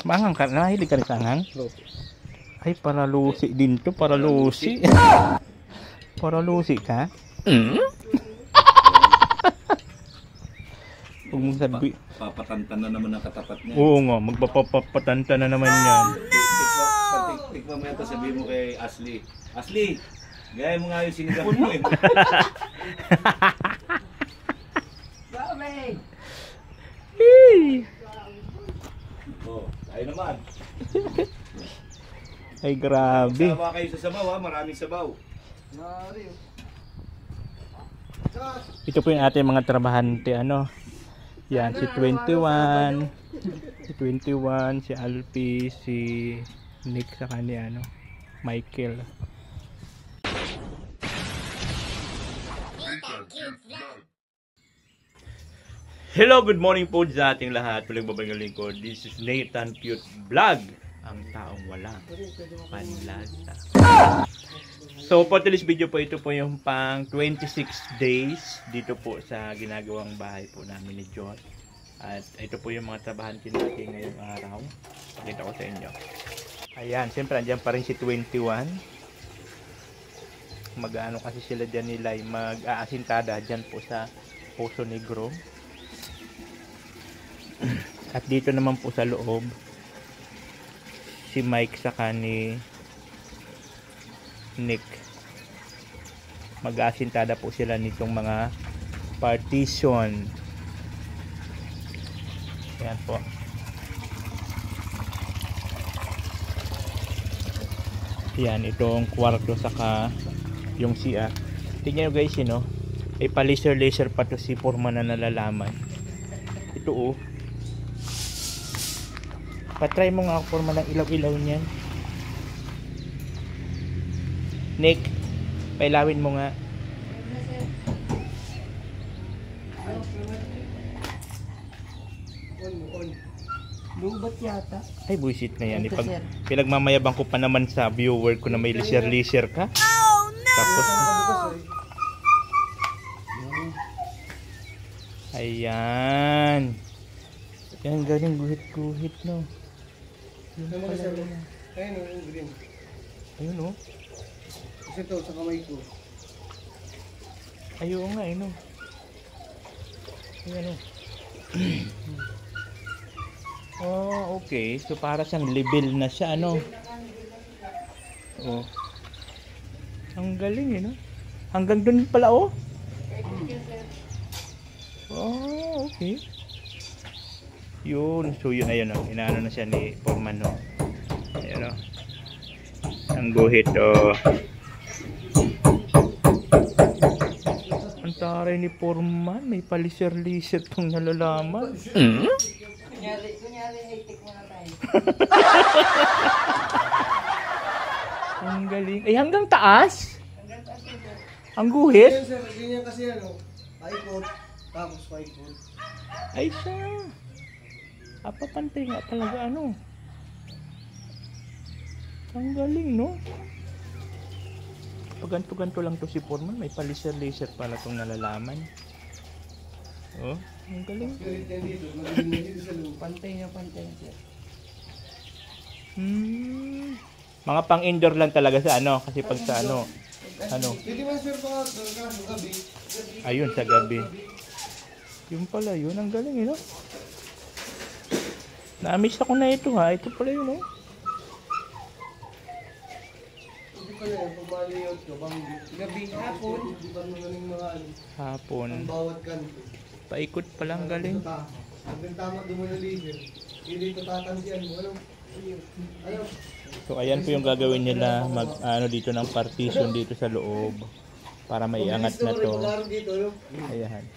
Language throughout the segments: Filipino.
Mangang ka, nahilig ka rin sa anghang? Opo. Ay, paralusi din to, paralusi. Paralusi ka? Huwag mong sabi. Papatantan na naman ang katapat niya. Oo nga, magpapapatanta na naman yan. Tikma mo yan, tapos sabihin mo kay Ashley. Ashley, gaya mo nga yung sinigang mo eh. Hey! Oh, tayo naman. Ay, grabe. Sawa kayo sa sabaw ha, maraming sabaw. Ito po yung ating mga trabahante, ano. Yan, si 21. Si 21, si Alpi, si Nick, saka ni ano, Michael. Hello, good morning po sa ating lahat. Muling babaling ko. This is Nathan Cute Vlog. Ang taong walang panlasa. So for today's video po, ito po yung pang 26 days dito po sa ginagawang bahay po namin ni John. At ito po yung mga trabahante natin ngayong araw. Pakita ko sa inyo. Ayan, siyempre andyan pa rin si 21. Mag-ano kasi sila dyan nila, mag-aasintada dyan po sa Poso Negro. At dito naman po sa loob, si Mike saka ni Nick, mag-aasintada po sila nitong mga partition. Ayan po. Ayan, itong kwarto saka yung CR. Tingnan nyo guys, yun, ay pa-laser pa to si Foreman na nalalaman. Ito oh. Patry mo nga ako Foreman ng ilaw-ilaw niyan. Nick, pailawin mo nga. Lubat yata. Ay, buisit na yan. Pinagmamayabang ko pa naman sa viewer ko na may leisure ka. Oh, no! Tapos, ayan. Yan, galing guhit-guhit, no? Ayun o, yung green. Ayun, oh. Kasi ito, sa kamay ko. Ayun nga, no? Ayan, oh. Oh, okay. So, para siyang level na siya, ano? Oh. Ang galing, no? Hanggang dun pala, oh. Oh, okay. Yun. So, yun, ayun, oh. Inaano na siya ni Foreman, no? Ayun, oh. Ang guhit, oh. Ang taray ni Foreman. May paliser-liser tong nalalaman. Kunyari, high-tech muna tayo. Ang galing. Ay, hanggang taas? Ang guhit? Ganyan sir, ganyan kasi ano, paikot, tapos paikot. Ay, siya. Pantay nga talaga, ano. Ang galing, no? Paganto-ganto lang to si Foreman. May paliser-laser pala itong nalalaman. Oh, ang galing. Spirit yan dito, magaling na dito sa loob. Pantay na sir. Mga pang-indoor lang talaga sa ano. Kasi pag sa ano. Pwede man sir pa, sa gabi. Ayun, sa gabi. Yung pala yun. Ang galing, no? Na-miss ako na ito, ha. Ito pala yun, no? Hindi pa na yan, pumalayout ka, gabi, hapon. Hindi pa magaling mga ano, Hapon. ang bawat kanto. Paikot pala, ang galing. Hanggang tama dumuna laser. Hindi ito tatansiyan mo, ano? Ano? So ayan po yung gagawin nila, mag ano dito ng partition dito sa loob para maiangat na to. Ayan.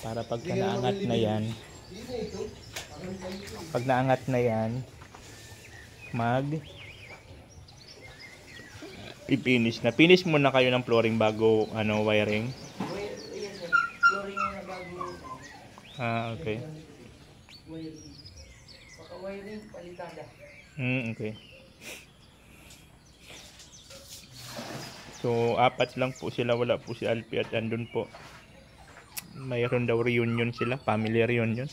Para pag naangat na yan, pag naangat na yan, i-finish na. Finish muna kayo ng flooring bago ano wiring. Yes sir, flooring na bago. Ah, okay. Wiring. Baka wiring, palitada. Okay. So, apat lang po sila. Wala po si Alpi at andun po. Mayroon daw reunion sila. Family reunion.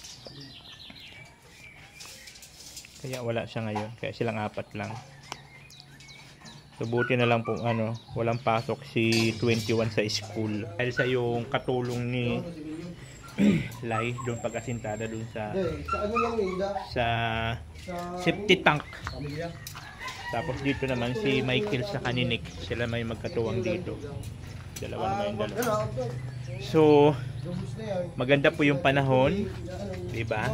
Kaya wala siya ngayon. Kaya silang 4 lang. So buti na lang po walang pasok si 21 sa school. Dahil sa yung katulong ni Lai doon pag-asintada doon sa Sa ano lang yun, sa safety tank. Tapos dito naman si Michael sa Kaninik. Sila may magkatuwang dito. Dalawa naman yung dalawa. So maganda po yung panahon, 'di ba?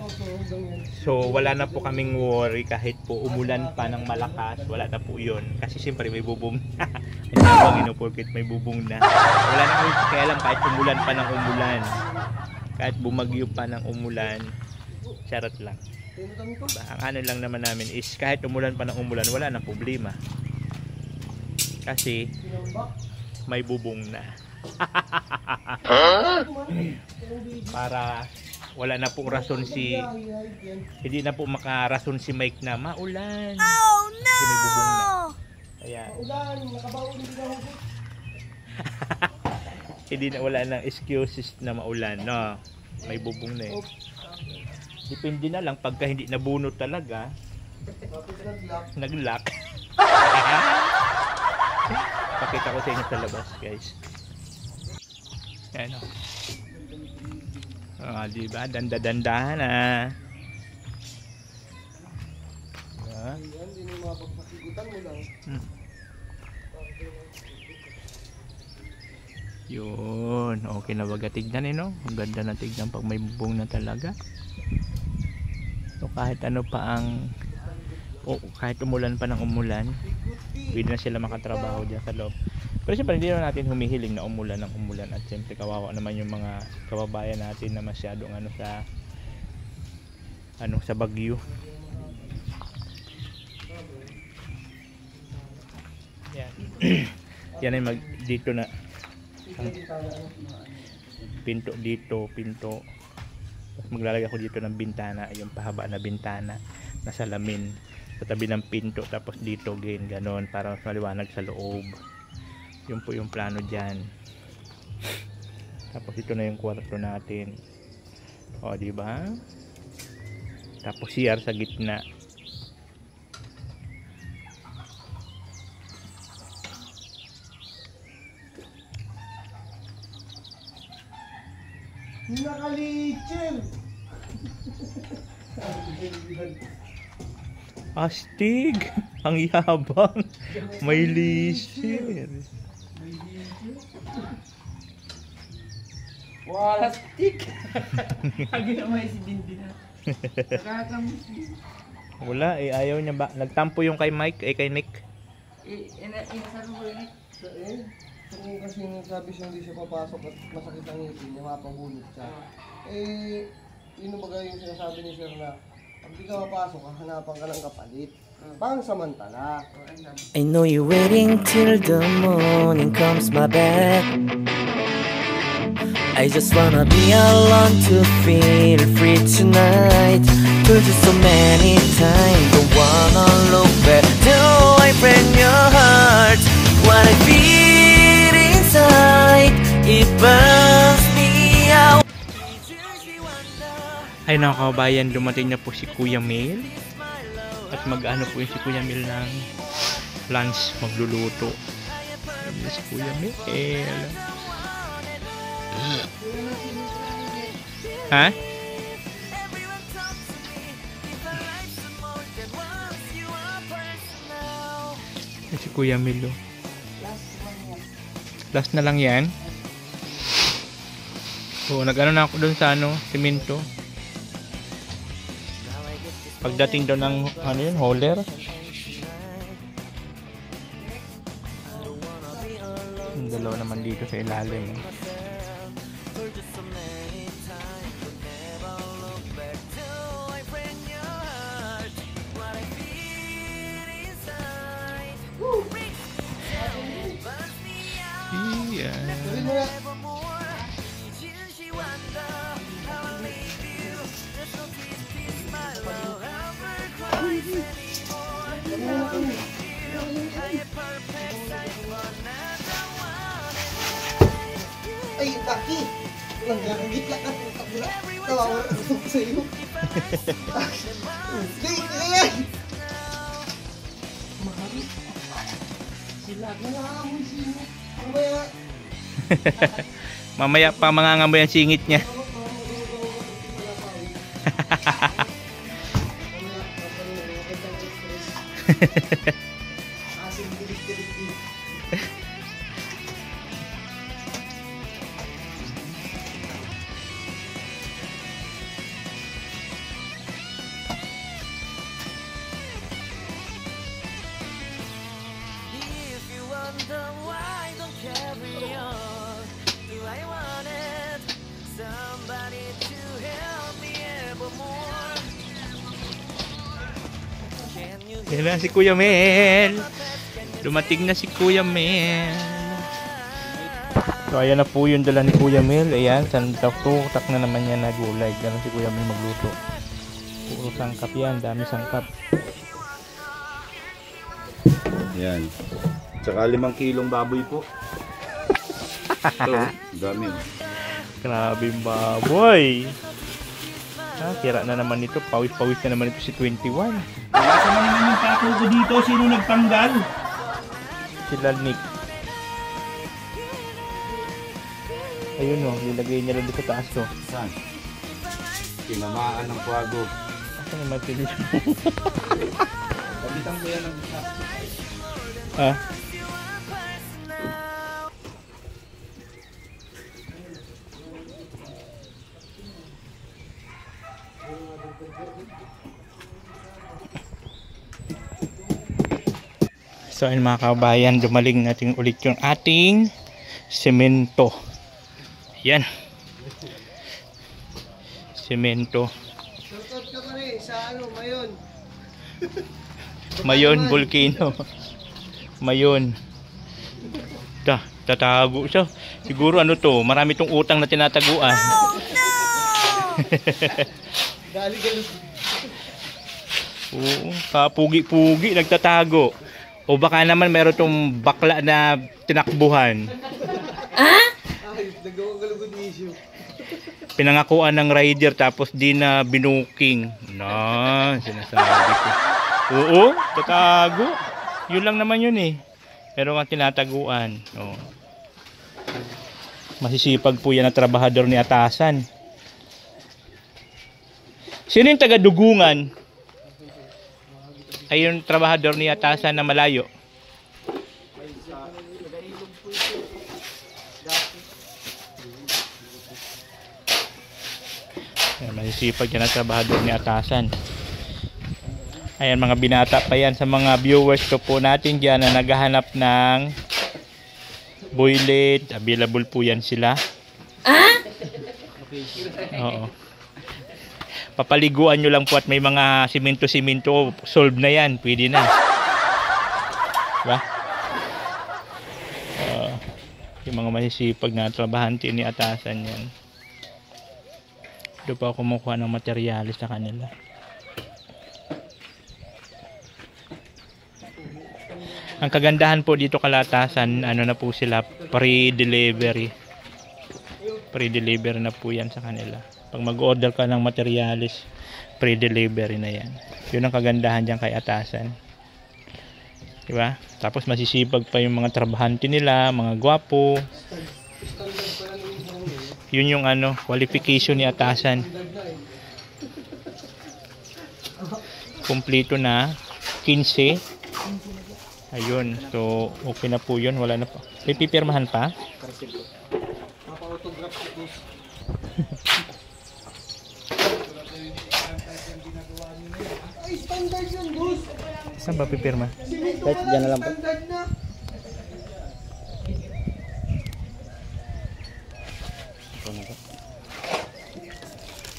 So wala na po kaming worry kahit po umulan pa ng malakas, wala na po 'yon kasi siyempre may bubong. Ang tawag porket may bubong na. Wala na kami pakialam kahit umulan pa ng umulan. Kahit bumagyo pa ng umulan, charot lang. Diba? Ang ano lang naman namin is kahit umulan pa ng umulan, wala nang problema. Kasi may bubong na. Para wala na pong rason hindi na po makarason si Mike na maulan. Oh no! Kasi may bubong na. Kaya hindi na wala nang excuses na maulan, no. May bubong na eh. Depende na lang pagka hindi nabunot talaga. Nag-lock. Pakita ko sa inyo sa labas, guys. Ayan o. Diba? Danda-dandahan na. Diba? Yun. Okay na baga tignan eh, no? Ang ganda na tignan pag may bubong na talaga. So kahit ano pa ang kahit umulan pa ng umulan, pwede na sila makatrabaho dyan sa loob. Pero siyempre hindi naman natin humihiling na umulan ng umulan at siyempre kawawa naman yung mga kababayan natin na masyadong sa bagyo. Yan. Yan ay dito na pinto dito, pinto. Tapos maglalagay ako dito ng bintana, yung pahaba na bintana na salamin sa tabi ng pinto, tapos dito ganon para mas maliwanag sa loob. Yun po yung plano dyan. Tapos ito na yung kwarto natin, o diba? Tapos CR sa gitna. Nakalichil! Astig! Ang yabang! May lichir! Wala stick! Ang ginawa si Dindi na. Nakakamusi. Wala eh, ayaw niya ba? Nagtampo yung kay Mike, kay Nick. Inasabi ko yun kung kasi sabi siya hindi siya papasok at masakit ang ngipin niya, mapabulot siya. Yun ba yung sinasabi ni Sir na pag di ka mapasok, hahanapan ka ng kapalit. Pang samantala. I know you're waiting till the morning comes my back. I just wanna be alone to feel free tonight. Told you so many times, don't wanna look back. Do I break your heart? What I feel inside, it burns me out. Ay mga kabayan, dumating na po si Kuya Mel. At mag-ano po yung si Kuya Mel ng lunch, magluluto. Si Kuya Mel. Ha? Si Kuya Mel. Last na lang yan. So, nag-ano na ako dun sa simento. Pagdating doon ng hauler. Yung dalawa naman dito sa ilalim. Ay, Taki! Nanggagagit lang ang takla. Tawawa na gusto ko sa'yo. Hindi, mahal. Sila, nangangamoy sino. Mamaya. Mamaya pa mangangamoy ang singit niya. Asin dilig-dilig. If you wonder why, don't carry on. Do I want it? Somebody to help me evermore. Can you Yan na si Kuya Mel. Dumating na si Kuya Mel. So ayan na po yung dala ni Kuya Mel. Ayan, santak na naman yan na gulay. Ganun si Kuya Mel magluto. Puro sangkap yan, dami sangkap. Yan. Tsaka 5 kilong baboy po. Ito, dami. Grabe yung baboy. Kira na naman ito. Pawis-pawis na naman ito si 21. Nasa naman yung pako ko dito. Sino nagtanggal? Sila Nick. Ayun o, nilagay niya lang dito sa taas o. Saan? Tinamaan ng kwago. Asa naman pilis mo? Pagitang ko yan ng isa. Ah? So ayun mga kabayan, dumaling natin ulit yung ating semento. Yan. Semento. Shoutout ka pa rin sa ano, Mayon. Mayon volcano. Mayon. Tatago siya. Siguro ano to, marami tong utang na tinataguan. Dali ganun. Oo, kapugi-pugi nagtatago. O baka naman meron tong bakla na tinakbuhan. Ay, nagawang galugod ni issue. Pinangakuan ng rider tapos di na binuking. Sinasabi ko. Oo, tatago. Yun lang naman yun eh. Pero ang tinataguan. Oo. Masisipag po yan ang trabahador ni Atasan. Sino yung taga-dugungan? Ay yung trabahador ni Atasan na malayo. Ayan, masisipag yan ang trabahador ni Atasan. Ayan, mga binata pa yan sa mga viewers ko po natin dyan na naghahanap ng boylet. Available po yan sila. Oo. Papaliguan nyo lang po at may mga simento-simento, solve na yan, pwede na. Diba? Yung mga masisipag na trabahante ni Atasan yan. Doon pa ako kumukuha ng materyales sa kanila. Ang kagandahan po dito Kalatasan, ano na po sila, pre-delivery. Pre-delivery na po yan sa kanila. Pag mag-order ka ng materialis, pre-delivery na yan. Yun ang kagandahan dyan kay Atasan. Diba? Tapos masisipag pa yung mga trabahante nila, mga gwapo. Yun yung ano, qualification ni Atasan. Kompleto na, 15. Ayun, so okay na po yun, wala na pa. May pipirmahan pa? Papa-autograph si boss. Ay, standard yan, boss. Saan ba pipirma? Kahit dyan na lang po. Standard na.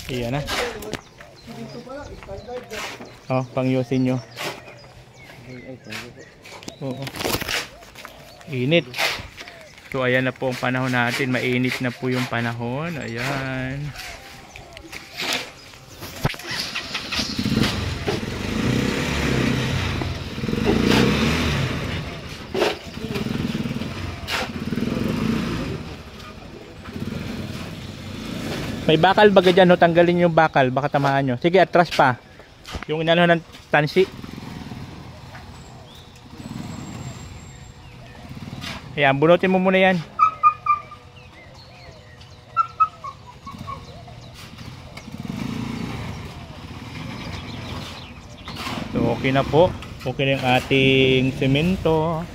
Iyan na. Oh, pang-yusin nyo. Oo. Init. So ayan na po ang panahon natin. Mainit na po yung panahon. Ayan. May bakal baga dyan, no? Tanggalin yung bakal, baka tamaan nyo. Sige, atras pa. Yung inano ng tansi. Ayan, bunutin mo muna yan. So, okay na po. Okay na yung ating semento.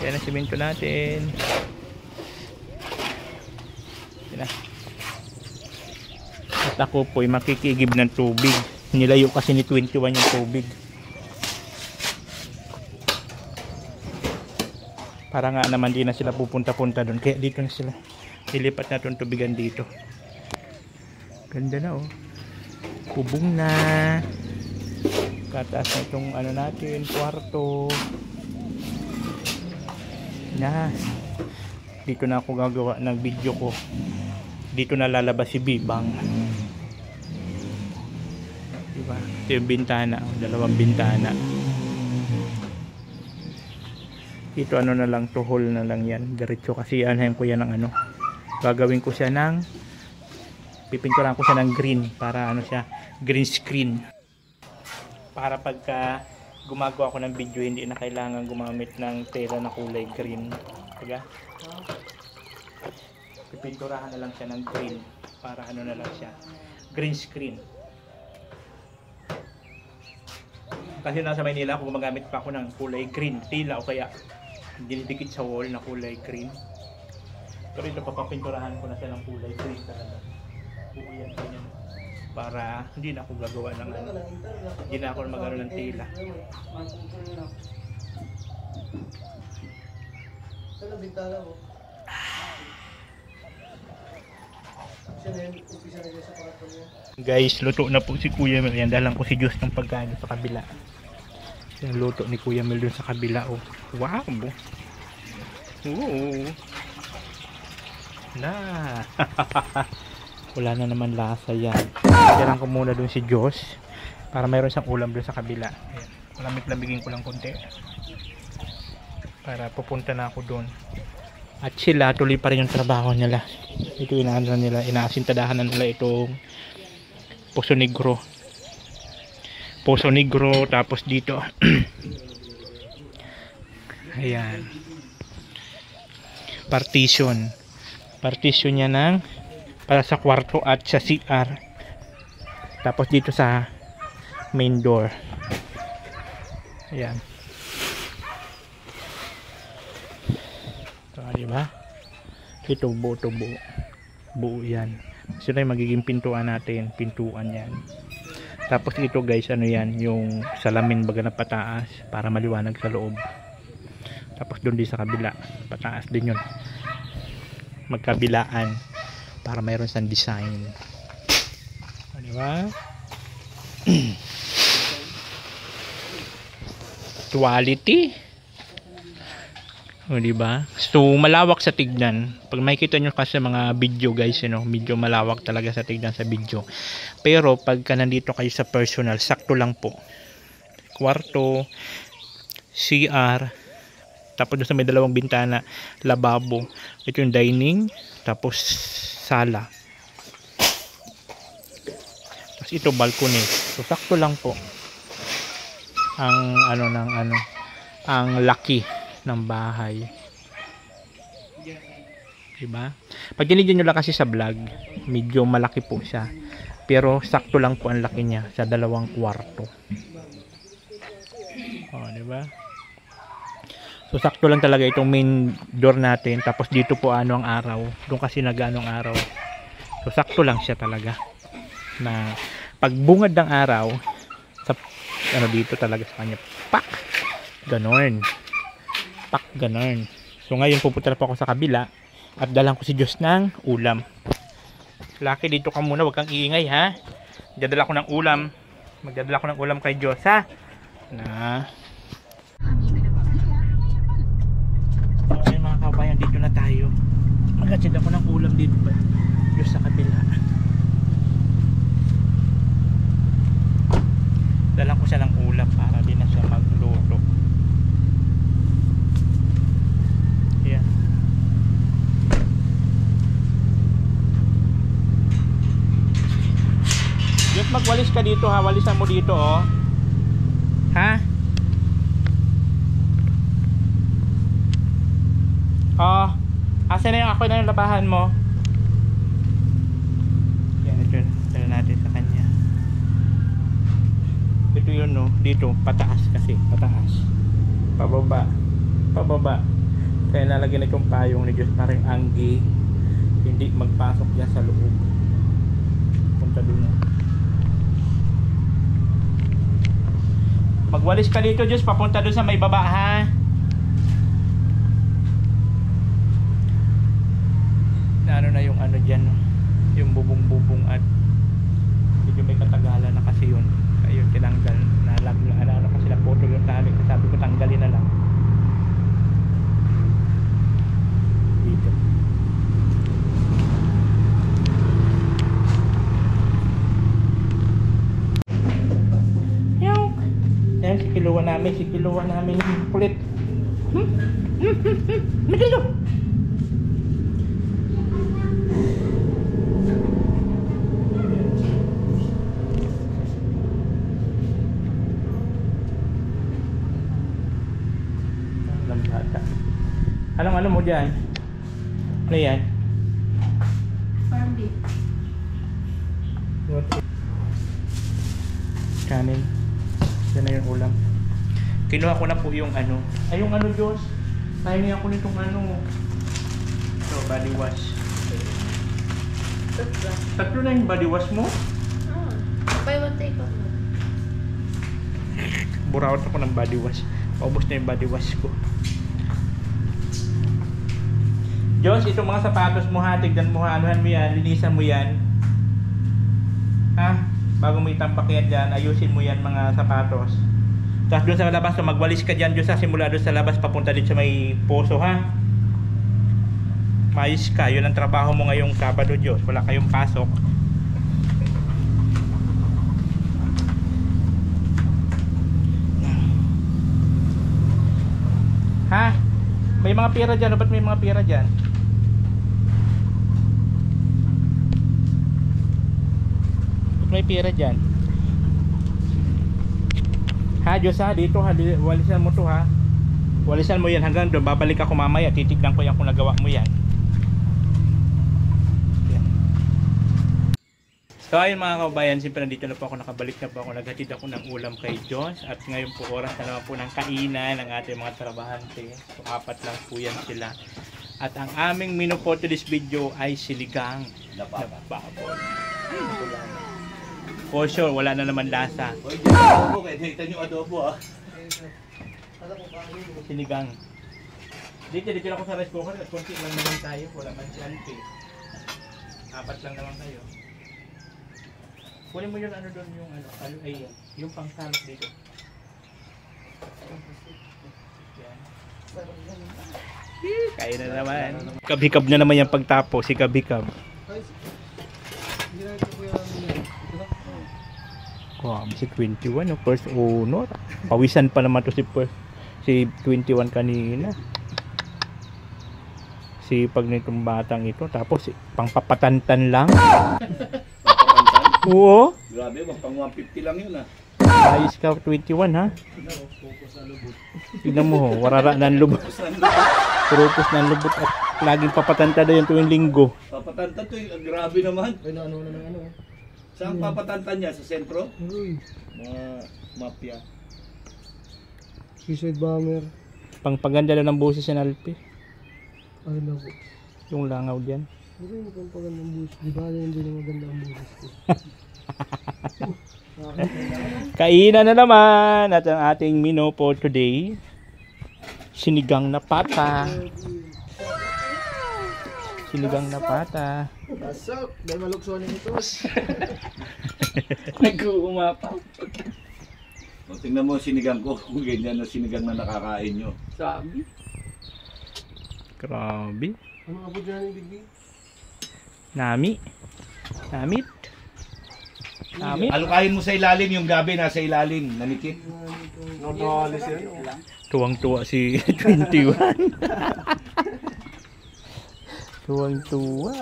Yan ang semento natin. Yan na. At ako po ay makikigib ng tubig. Nilayo kasi ni 21 yung tubig. Para nga naman di na sila pupunta-punta doon. Kaya dito na sila. Ilipat na itong tubigan dito. Ganda na oh. Bubong na. Kataas na itong ano natin, kwarto. Na. Dito na ako gagawa ng video ko. Dito na lalabas si Bibang. Diba? Ito yung bintana, dalawang bintana. Ito ano na lang, tuhol na lang yan. Diretso kasi anahin ko yan ng ano. Gagawin ko siya ng pipinturan ko siya ng green para ano siya, green screen. Para pagka gumagawa ako ng video hindi na kailangan gumamit ng tela na kulay green. Diba? Pipinturahan na lang siya ng green para ano na lang siya, green screen. Kasi nasa Maynila ako gumagamit pa ako ng kulay green tela o kaya dinidikit sa wall na kulay green. Pero ito papapinturahan ko na siya ng kulay green talaga. Buuyan ko niya para hindi na ako gagawa ng ano, hindi na ako magano ng tela. Saan ang bintana mo? Umpisa na dyan sa kwarto niya. Guys, luto na po si Kuya Mel. Yan, dalang ko si Diyos ng pagkain sa kabila. Yung luto ni Kuya Mel dun sa kabila. Oh. Wow! Oo! Na! Wala na naman lasa yan. Dalang ko muna dun si Diyos para mayroon siyang ulam dun sa kabila. Ayan. Lamig-lamigin ko lang konti para pupunta na ako dun. At sila tuloy pa rin yung trabaho nila. Ito inaano nila, inaasintadahan na nila itong Poso Negro. Poso Negro, tapos dito. Ayan. Partition. Partition niya ng para sa kwarto at sa CR. Tapos dito sa main door. Ayan. So, diba? Ito buo to buo. Buo yan. Sila yung magiging pintuan natin. Pintuan yan. Tapos ito guys, ano yan? Yung salamin baga na pataas para maliwanag sa loob. Tapos doon din sa kabila. Pataas din yun. Magkabilaan. Para mayroon siyang design. O, diba? Quality. O, diba? So, malawak sa tignan. Pag makikita nyo kasi mga video guys, you know, medyo malawak talaga sa tignan sa video. Pero, pagka nandito kayo sa personal, sakto lang po. Kwarto, CR, tapos doon sa may dalawang bintana, lababo. Ito yung dining, tapos sala. Tapos ito balcony. So, sakto lang po. Ang ano ng ano, ang laki ng bahay. Diba? Pag tinignan nyo lang kasi sa vlog, medyo malaki po siya. Pero sakto lang po ang laki niya sa dalawang kwarto. Oh, diba? So sakto lang talaga itong main door natin. Tapos dito po ano ang araw. Doon kasi nag-ano ang araw. So sakto lang siya talaga. Na pag bungad ng araw, sa ano dito talaga sa kanya. Pak! Ganon. Pak! Ganon. So ngayon pupunta na po ako sa kabila. At dalang ko si Diyos ng ulam. Lucky, dito ka muna. Huwag kang iingay ha. Magdadala ko ng ulam. Magdadala ko ng ulam kay Diyos ha. Na. Okay mga kabayan, dito na tayo. Maghatid ako ng ulam dito ba? Diyos sa kabila. Dalang ko siya ng ulam para din na siya magluto. Ayan. ka dito ha, walisan mo dito oh. Ha? Oh, asan na yung ako na yung labahan mo? Yan, ito. Tala natin sa kanya. Ito yun no, dito, pataas kasi, pataas. Pababa. Pababa. Kaya nalagyan na itong payong ni Diyos parang anggi. Hindi magpasok yan sa loob. Punta doon. Magwalis ka dito Diyos, papunta doon sa may baba ha. Ano na yung ano dyan, yung bubong-bubong at medyo may katagalan na kasi yun. Kaya yun tinanggal. Ano kasi na photo yung tali. Sabi ko tanggalin na lang. Dito. Yan, si kiluwa namin kulit. Magkilo! Anong mo dyan? Ano yan? Farm beef. Kanin. Yan na yung ulam. Kinuha ko na po yung ano. Ay yung ano Diyos. Pahingi ako nitong ano. So body wash. Tatlo na yung body wash mo? Buy one take one. Burawat ako ng body wash. Paubos na yung body wash ko. Diyos, itong mga sapatos mo ha, tignan mo ha, anuhan mo yan, linisan mo yan. Ha? Bago mo itambak yan dyan, ayusin mo yan mga sapatos. Tapos doon sa labas, so magwalis ka dyan, Diyos ha, simula doon sa labas, papunta dito sa may poso ha. Mayos ka, yun ang trabaho mo ngayong Sabado Diyos, wala kayong pasok. Ha? May mga pera dyan, o ba't may mga pera dyan? May pera dyan. Ha Diyos ha, dito ha, walisan mo to ha. Walisan mo yan hanggang doon, babalik ako mamaya, titignan ko yan kung nagawa mo yan. So ayun mga kabayan, siyempre nandito na po ako, nakabalik na po ako, naghatid ako ng ulam kay Diyos. At ngayon po oras na naman po ng kainan ng ating mga trabahante. So 4 lang po yan sila. At ang aming menu po to this video ay siligang na baboy. For sure, wala na naman lasa. Hoy, adobo, kaya nakita nyo adobo ah. Sinigang. Dito lang ako sa rice cooker at konti lang naman tayo. Wala man si Alpi. 4 lang naman kayo. Kunin mo yung ano doon, yung ano, ay yung pangsalok dito. Yan. Kaya na naman. Kabhikab na naman yung pagtapo, si Kabhikab. Wow, si 21 of course, no. Pawisan pa naman to si 21 kanina. Si pag nitong batang ito, tapos pangpapatantan lang. Oo. Grabe, pang 150 lang yun ah. Ayos ka 21 ha. Tignan mo ho, warara na ang lubot. Purupos na ang lubot at laging papatanta daw yung tuwing linggo. Papatanta to, grabe naman. Ay, ano na ano. Saan papatanta niya? Sa sentro? Uy, Mga mafia. suicide bomber. Pangpaganda daw ng boses ni Alpi. Ay, naku. Yung langaw diyan. Hindi yung pampagandang buhos. Di ba hindi na maganda ang buhos ko? Kainan na naman at ang ating menu for today, sinigang na pata. Sinigang na pata. Pasok! Dahil maluksonin ito. Nag-uumapaw. O, tingnan mo sinigang ko, kung ganyan na sinigang na nakakain nyo. Sabi. Grabe. Ano nga po dyan yung bigay? Nami. Namit. Namit. Alukahin mo sa ilalim, yung gabi nasa ilalim, nanikit. Notalis yan. Tuwang-tuwa si 21. Tuwang-tuwa.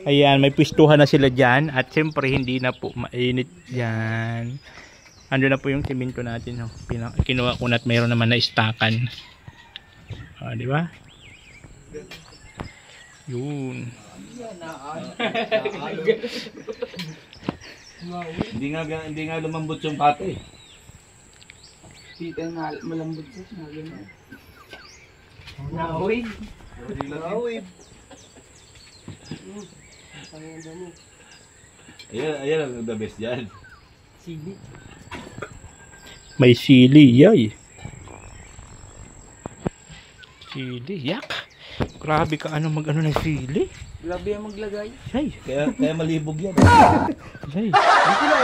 Ayan, may pwistuhan na sila dyan. At siyempre, hindi na po mainit dyan. Ando na po yung siminto natin. Oh. Kinuha ko na at mayroon naman na istakan. Di ba? Yun. Hindi nga lumambot yung pate. Dito na malambot siya, gano'n. Nawid. Nawid. Ang dami. Ayan ang the best dyan. Sili. May sili, yay. Sili, yak. Grabe ka ano mag-ano ng sili. Grabe ang maglagay. Yay. Kaya malibog yan. Yay. Hindi na,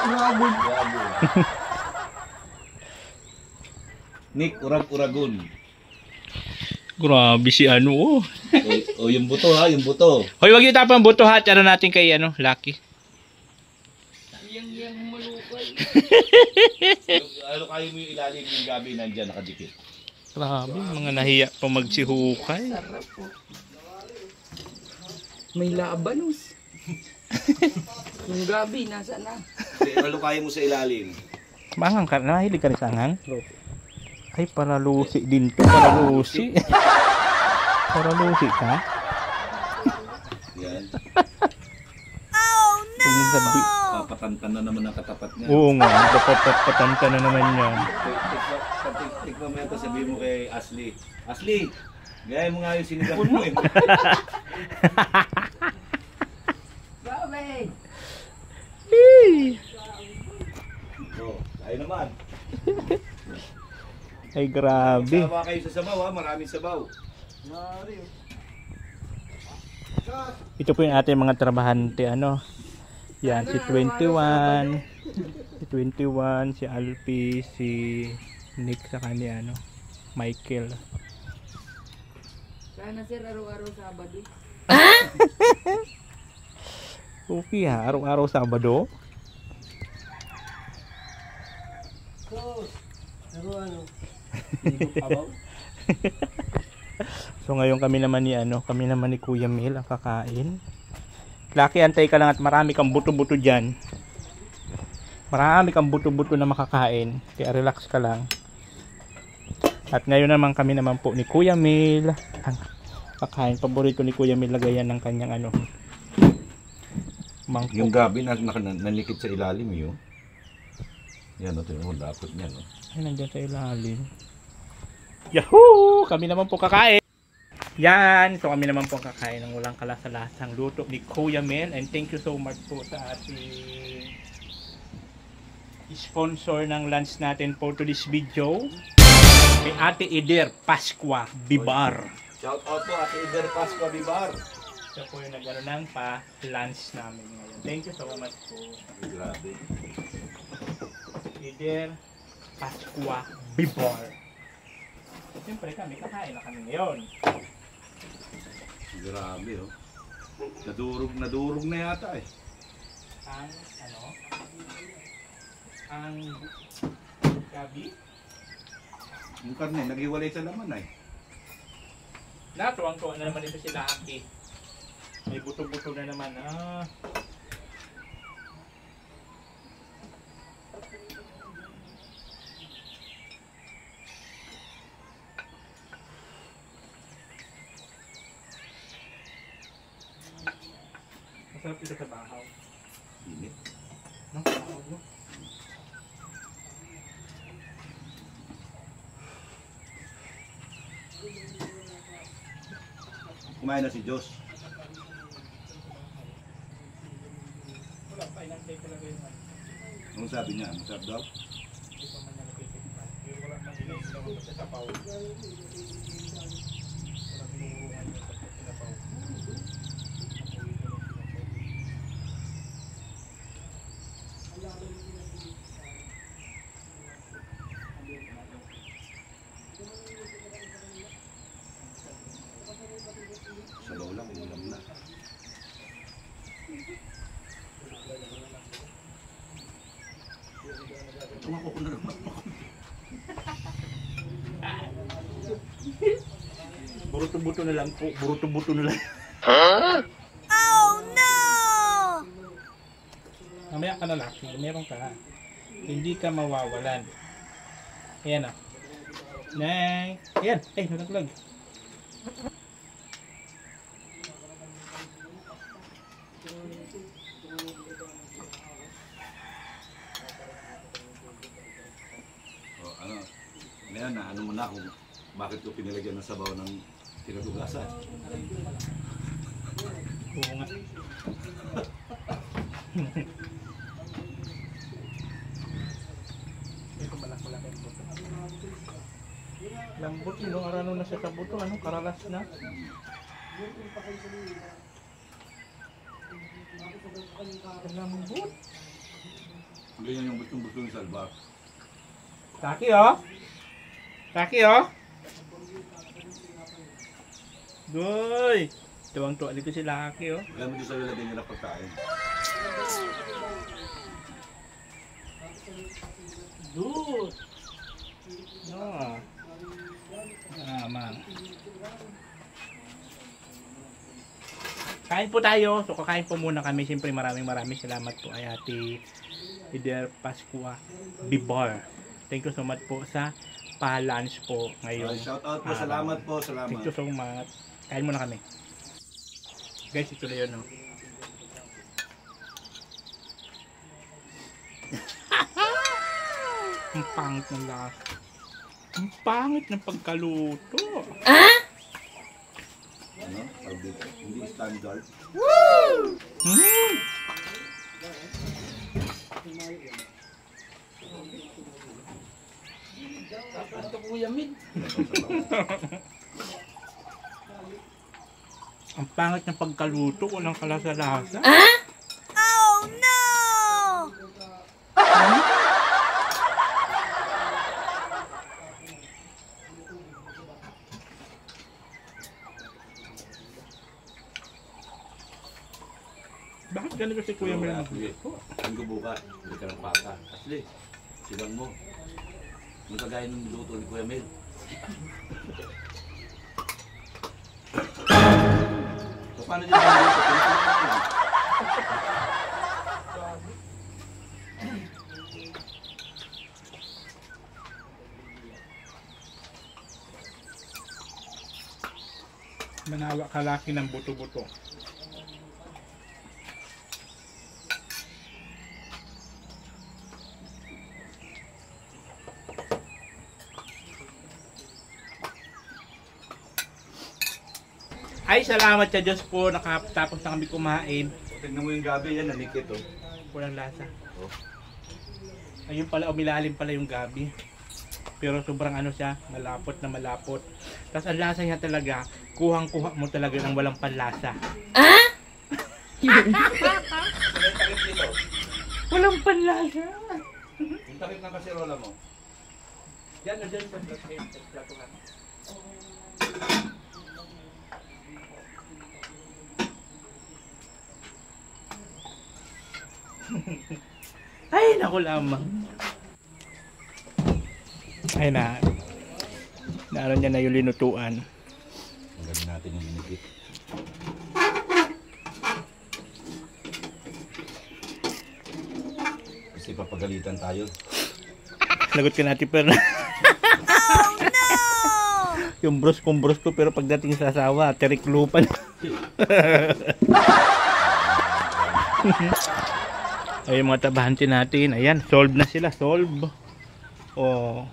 umabot. Nick, urag-uragon. Grabe si ano oh. O yung buto ha, yung buto. Hoy, wag niyo tapang buto ha. Tara natin kay ano, Lucky. Yang malukay. Ano kayo mo yung ilalim yung gabi nandyan nakadikit? Grabe, mga nahiya pa magsihukay. Sarap po. May labanos. Yung gabi, nasa na? Ano kayo mo sa ilalim? Mangang ka, nahilig ka rin sa anghang? Ay, paralusi din to, paralusi. Paralusi ka? Yan. Kung sabi, Papatantan na naman ang katapat niya. oo nga, patanta na naman yan. Tikman mo ito, sabihin mo kay Ashley. Ashley, gaya mo nga yung sinigang mo eh. Grabe! Oh, tayo naman. Ay, grabe. Sawa kayo sa sabaw ha, maraming sabaw. Ito po yung ating mga trabahante, ano. Yan, si 21. Si 21, si Alpi, si Nick, sa kanya, ano, Michael. Sana sir, araw-araw Sabado. Okay ha, araw-araw Sabado. Pero ano, So ngayon kami naman ni Kuya Mel ang kakain. Lucky, antay ka lang at marami kang buto-buto dyan. Marami kang buto-buto na makakain. Kaya relax ka lang. At ngayon naman kami naman po ni Kuya Mel ang kakain. Paborito ni Kuya Mel lagayan ng kanyang ano, mangkok. Yung gabi na nanikit sa ilalim yun. Yan o, ito yung dapat niyan. No? Ay, nandiyan sa ilalim. Yahoo! Kami naman po kakain. Yan. So kami naman po kakain ng walang kalasa-lasang luto ni Kuya Mel. And thank you so much po sa ating sponsor ng lunch natin po to this video. Kay Ate Eder Pasqua Bibar. Shout out po Ate Eder Pasqua Bibar. Siya po yung nagano ng pa-lunch namin ngayon. Thank you so much po. Grabe. Eder Pasqua Bibar. Siyempre kami, kakain na kami ngayon. Grabe oh. Nadurog na yata eh. Ang ano? Ang gabi? Yung karne, naghiwalay sa laman ay. Natuwang-tuwa na naman ito sila Aki. May buto-buto na naman. Masarap ito sa bahaw. Init. No? Bahaw, no? Kumain na si Josh. Wala pa, inantay ko lang yun. Anong sabi niya? Masarap daw? Hindi pa man niya nakikipan. Pero wala pang ilay sila mo sa sapaw. Wala pinurungan niya sa sinapaw. Sabaw lang, ulam na. Tumako ko na naman. Buruto-buto na lang po. Buruto-buto na lang. Mamaya ka na laki. Meron ka. Hindi ka mawawalan. Ayan o. Nay. Ayan. Ay, nalaglag. O, ano? Ngayon na, ano mo na kung bakit ko pinilagyan ng sabaw ng tinatugasan. Oo nga. Ito malaki-laki ang buto. Lambot yun, arano na siya sa buto. Ano, karalas na. Lambot. Ganyan yung gustong-gusto yung salba. Taki oh. Taki oh. Goy. Tuwang-tuwa dito si Lucky oh. Alam mo din sa'yo lagyan nila pagkain. Good. No. Man. Kain po tayo. So kakain po muna kami. Siyempre maraming salamat po ay Ate Eder Pascua Bibar. Thank you so much po sa pa-lunch po ngayon. Shout out po, salamat po, salamat. Thank you so much. Kain muna kami. Guys, ito na yun, no? Ang pangit ng lasa. Ang pangit ng pagkaluto. Ano? Tawag dito. Hindi standard. Mm. Ito Kuya Mid. Ang pangit ng pagkaluto. Walang kalasa-lasa. Bakit ganito si Kuya Mel magluto? Linggo bukas, hindi ka ng pata. Asli, silang mo. Yung kagaya ng luto ni Kuya Mel. So, paano dyan ang luto? Manawa kalaki ng buto-buto. Ay, salamat sa Diyos po. Nakatapos na kami kumain. Tignan mo yung gabi yan, nanikit oh. Walang lasa. Oh. Ayun pala, umilalim pala yung gabi. Pero sobrang ano siya, malapot na malapot. Tapos ang lasa niya talaga, kuhang-kuha mo talaga ng walang panlasa. Walang panlasa. Yung takip ng kasirola mo. Yan, dyan sa platuhan. Ay, naku lamang. Ay na. Naroon niya na yung linutuan. Ang gawin natin yung linikit. Kasi papagalitan tayo. Lagot ka natin pero oh, no! Yung bros kong bros ko pero pagdating sa asawa, teriklupan. Ay, yung mga tabahante natin. Ayan, solve na sila. Solve. Oh.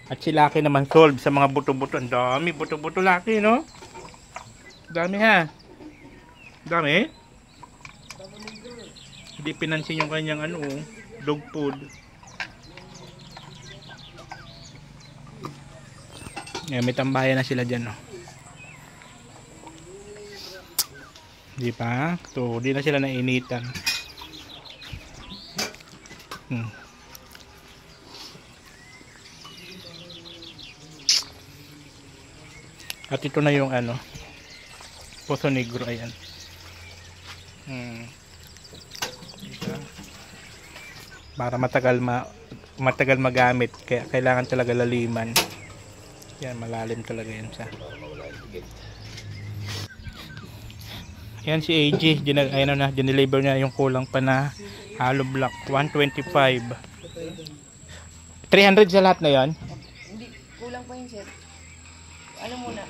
At si Lucky naman solve sa mga buto-buto. Ang dami buto-buto Lucky, no? Dami ha. Dami. Hindi pinansin yung kanyang ano, dog food. Ngayon, may tambayan na sila dyan, no? Di pa? So, di na sila nainitan. At ito na yung ano, Poso Negro, ayan. Diba? Para matagal magamit, kaya kailangan talaga laliman. Yan, malalim talaga yan sa. Yan si AJ, dineliver niya yung kulang pa na Hollow block 125. 300 sa lahat na 'yon. Hindi, kulang pa yun, sir. Ano muna?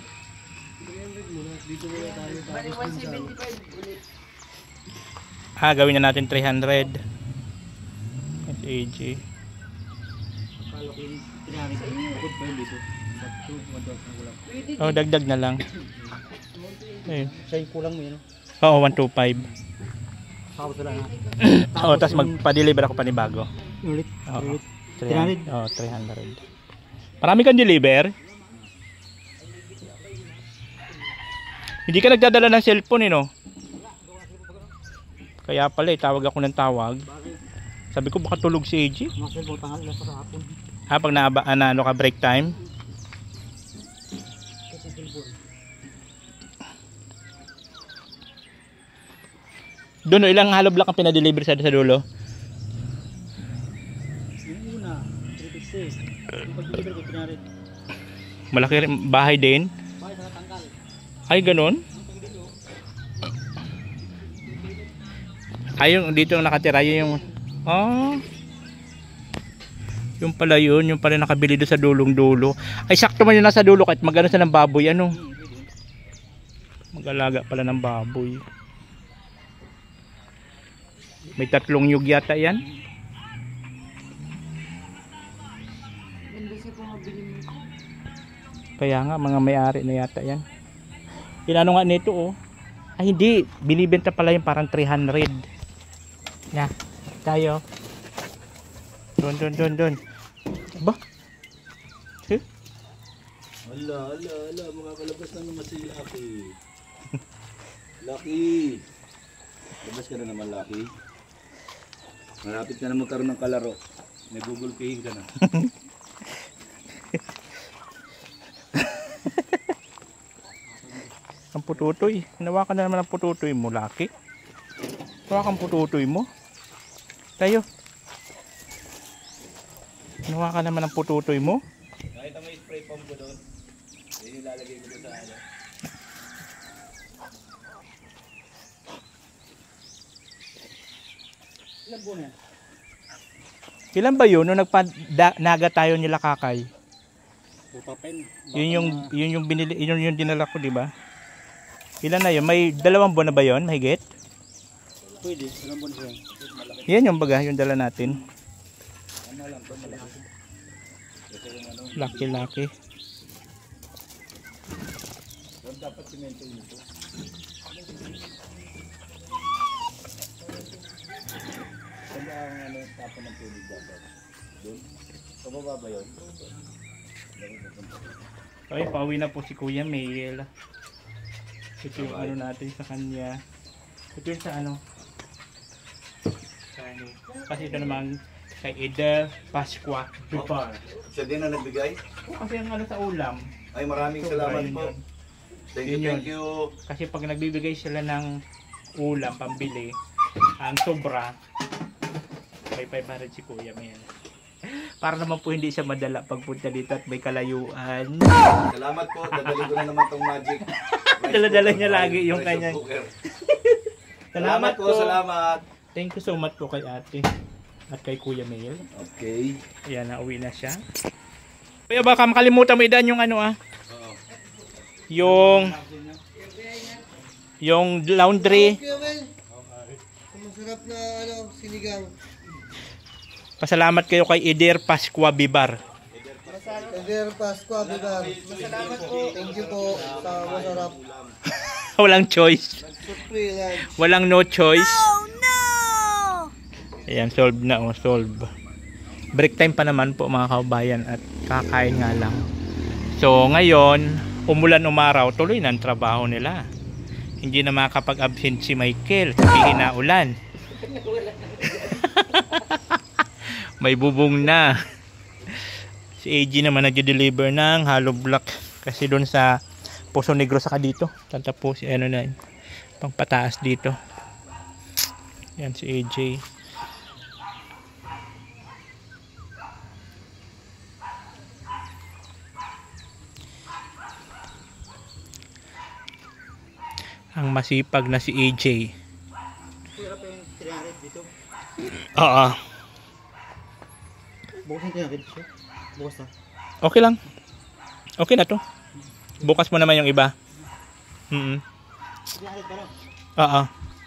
300 muna. Dito muna tayo. Bali, Tapos dun sa 175 ulit. Gawin na natin 300. SAG. Oh, dagdag na lang. Ayun. Siya yung kulang mo yun. Oo, 125. Tapos lang ha. Oo, tapos magpa-deliver ako panibago. Ulit. Oo. 300. Oo, 300. Marami kang deliver? Hindi ka nagdadala ng cellphone, no? Kaya pala, tawag ako ng tawag. Sabi ko, baka tulog si AJ. Mga cellphone, tanghal na sa hapon. Pag ano ka, break time? Doon, ilang hollow block ang pinadeliver sa dulo? Yung una, 350. Yung pag-deliver ko, 300. Malaki rin, bahay din? Bakit sa tangkal? Ay, ganun? Ay, yung dito yung nakatira, yung... Oh. Yung pala yun, yung pala nakabili doon sa dulong-dulo. Ay, sakto man yun nasa dulo kahit magano sa ng baboy, ano? Mag-alaga pala ng baboy. May 3 nyug yata yan. Ganda siya kung mabili mo. Kaya nga, mga may-ari na yata yan. Inano nga nito, oh. Ay, hindi. Binibenta pala yung parang 300. Na, tayo. Doon. Ba? Eh? Ala, makakalabas na naman si Lucky. Lucky! Labas ka na naman, Lucky. Malapit ka na magkaroon ng kalaro. May Google Pay ka na. Ang pututoy. Hinawakan na naman ang pututoy mo, Lucky. Hawakan ang pututoy mo. Tayo. Hinawakan naman ang pututoy mo. Nakita mo yung spray foam ko doon? Yung ilalagay ko doon sa ano. Ilan buwan yan? Ilan ba yun? Nung naga tayo nila Kakay. Pupapen. Yun yung binili, yun yung dinala ko, di ba? Ilan na yun? May 2 buwan na ba yun? Mahigit? Pwede, ilan buwan siya. Yan yung baga, yung dala natin. Laki. Dapat simento nito. Saan ang tapon ng tubig dapat? Doon? Pababa ba yun? Okay, pauwi na po si Kuya Mail. Ito yung ano natin sa kanya. Ito yung sa ano. Kasi ito naman kay Eder Pasqua Dupar. Siya din na nagbigay? Kasi ang ano sa ulam. Ay, maraming salamat po. Thank you. Kasi pag nagbibigay sila ng ulam, pambili, ang sobra, may 500 si Kuya Mail. Para naman po hindi siya madala pagpunta dito at may kalayuan. Salamat po. Dadalhin ko na naman tong magic. Dala-dala niya lagi yung kanyang. Salamat po. Salamat. Thank you so much po kay ate at kay Kuya Mail. Okay. Ayan, nauwi na siya. Kuya, baka makalimutan mo idan yung ano yung laundry. Kuya Mel, masarap na sinigang. Pasalamat kayo kay Eder Pasqua Bibar. Eder Pasqua, Bibar. Masalamat po. Thank you po sa masarap. Walang choice. Free lunch. Walang no choice. Ayan, solve na, solve. Break time pa naman po mga kabayan at kakain nga lang. So ngayon, umulan umaraw, tuloy na ang trabaho nila. Hindi na makakapag-absent si Michael kasi hinaulan. May bubong na. Si AG naman nag-deliver ng hollow block kasi doon sa Poso Negro saka dito. Tatapo si ano na yun, pang pataas dito. Yan si AJ. Ang masipag na si AJ. Pura pa yung 300 dito. Oo. Bukas natin natin siya. Bukas na. Okay lang. Okay na to. Bukas mo naman yung iba. Oo.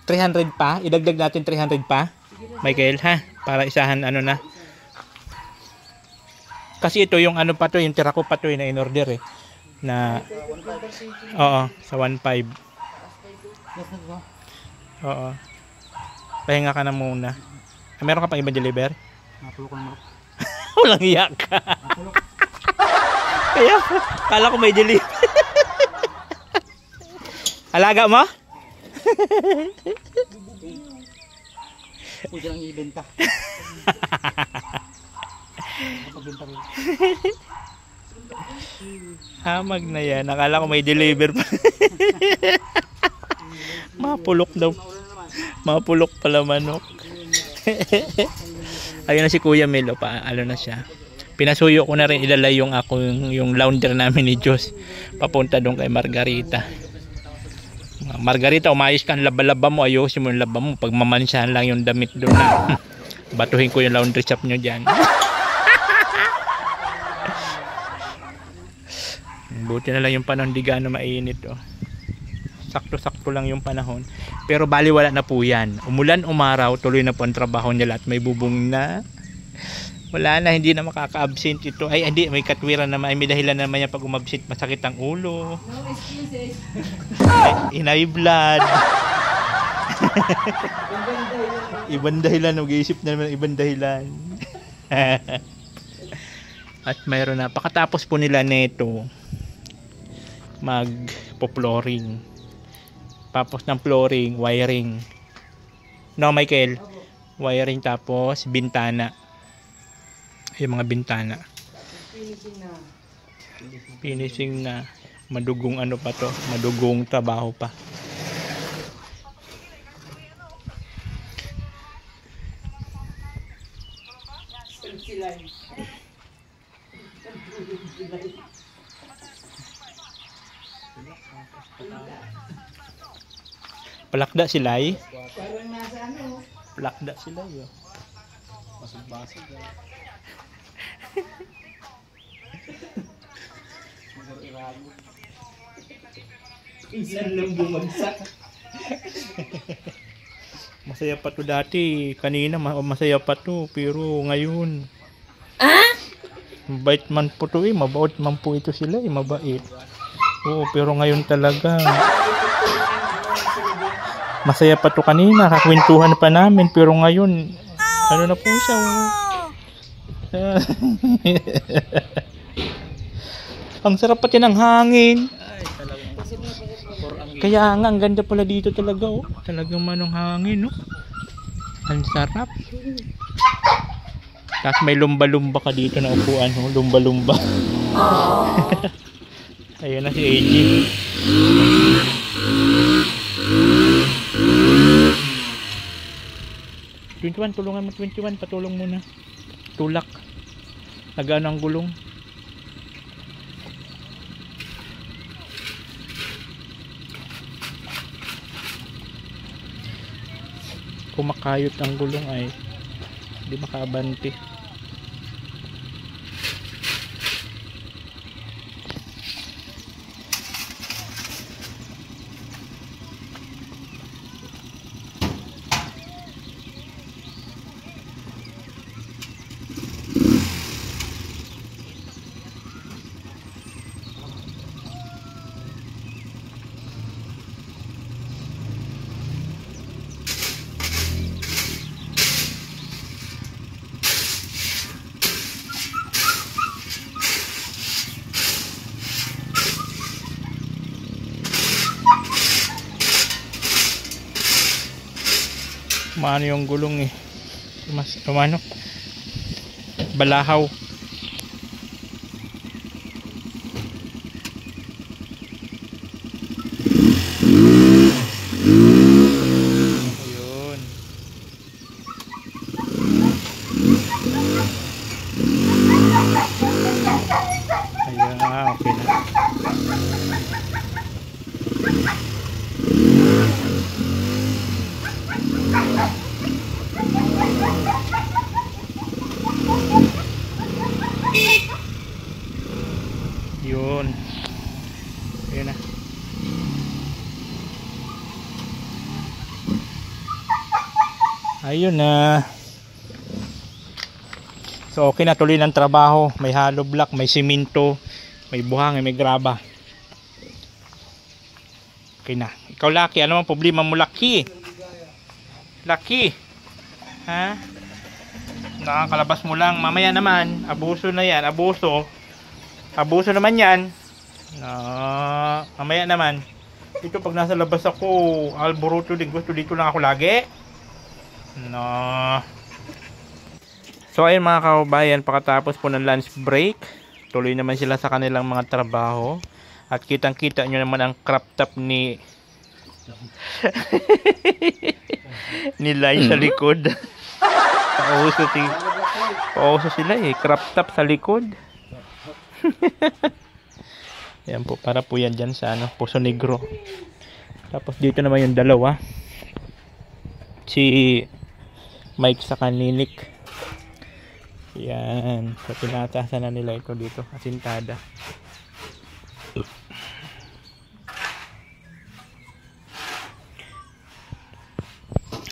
300 pa. Idagdag natin 300 pa. Michael, ha? Para isahan ano na. Kasi ito yung ano pa to, yung tira ko pa to na in-order eh. Na oo, sa 1.5. Oo. Pahinga ka na muna. Meron ka pang iba deliver? Napulok ang mga. Walang iyak ka. Kaya, kala ko may deliver. Alaga mo? Pwede lang ibenta. Pagbenta rin. Hamag na yan. Nakala ko may deliver pa. Mapulok daw. Mapulok pala manok. Ayun na si Kuya Melo pa. Ano na siya. Pinasuyo ko na rin idala yung yung laundry namin ni Diyos. Papunta doon kay Margarita. Margarita, umayos ka ang laba-laba mo. Ayusin mo yung laba mo. Pag mamansyahan lang yung damit doon na. Batuhin ko yung laundry shop nyo dyan. Buti na lang yung panahon, di gaano mainit. Oh. Sakto-sakto lang yung panahon. Pero bali wala na po yan. Umulan, umaraw, tuloy na po ang trabaho nila at may bubong na. Wala na, hindi na makaka-absent ito. Ay, hindi, may katwiran naman. Ay, may dahilan naman yan pag umabsent. Masakit ang ulo. No excuses. Inay blood. Ibang dahilan. Mag-iisip na naman ibang dahilan. At mayroon na. Pakatapos po nila neto, mag-flooring. Tapos ng flooring, wiring. No, Michael? Wiring tapos bintana. Yung mga bintana. Finishing na. Madugong ano pa to. Madugong trabaho pa. Palakda sila eh. Parang nasa ano. Palakda sila eh. Basag-basag. Isan lang bumagsak. Masaya pa to dati. Kanina masaya pa to. Pero ngayon. Mabait man po to eh. Mabait man po ito sila eh. Mabait. Oo, pero ngayon talaga. Masaya pa to kanina. Kakwentuhan pa namin. Pero ngayon, ano na po siya. Ang sarap pati ng hangin. Kaya nga, ang ganda pala dito talaga, oh. Talagang manong hangin, oh. Ang sarap. Tapos may lumba-lumba ka dito na upuan, oh. Lumba-lumba. Ayun na si AJ. Tulungan mo 21, patulong muna. Tulak. Nagano ang gulong. Kumakayot ang gulong ay hindi makaabante. Maano yung gulong eh. Mas umano. Balahaw. Ayun. Ayan, okay na. Yun. Ayun na. Ayun na. So okay na, tuloy ng trabaho. May hollow block, may simento, may buhangin, may graba. Okay na. Ikaw Lucky, ano ang problema mo Lucky? Lucky. Ha? Nakakalabas mo lang. Mamaya naman, abuso na yan. Abuso. Abuso naman yan. Mamaya naman. Ito pag nasa labas ako, alboroto din. Gusto dito lang ako lagi. So ayun mga kaubayan, pagkatapos po ng lunch break, tuloy naman sila sa kanilang mga trabaho. At kitang kita nyo naman ang crop top ni ni Lai sa likod. Pauso sila eh, crop top sa likod. Yan po, para po yan dyan sa ano, Poso Negro. Tapos dito naman yung dalawa, si Mike sa Kaninik. Yan, so tinatasan na nila ito dito, asintada.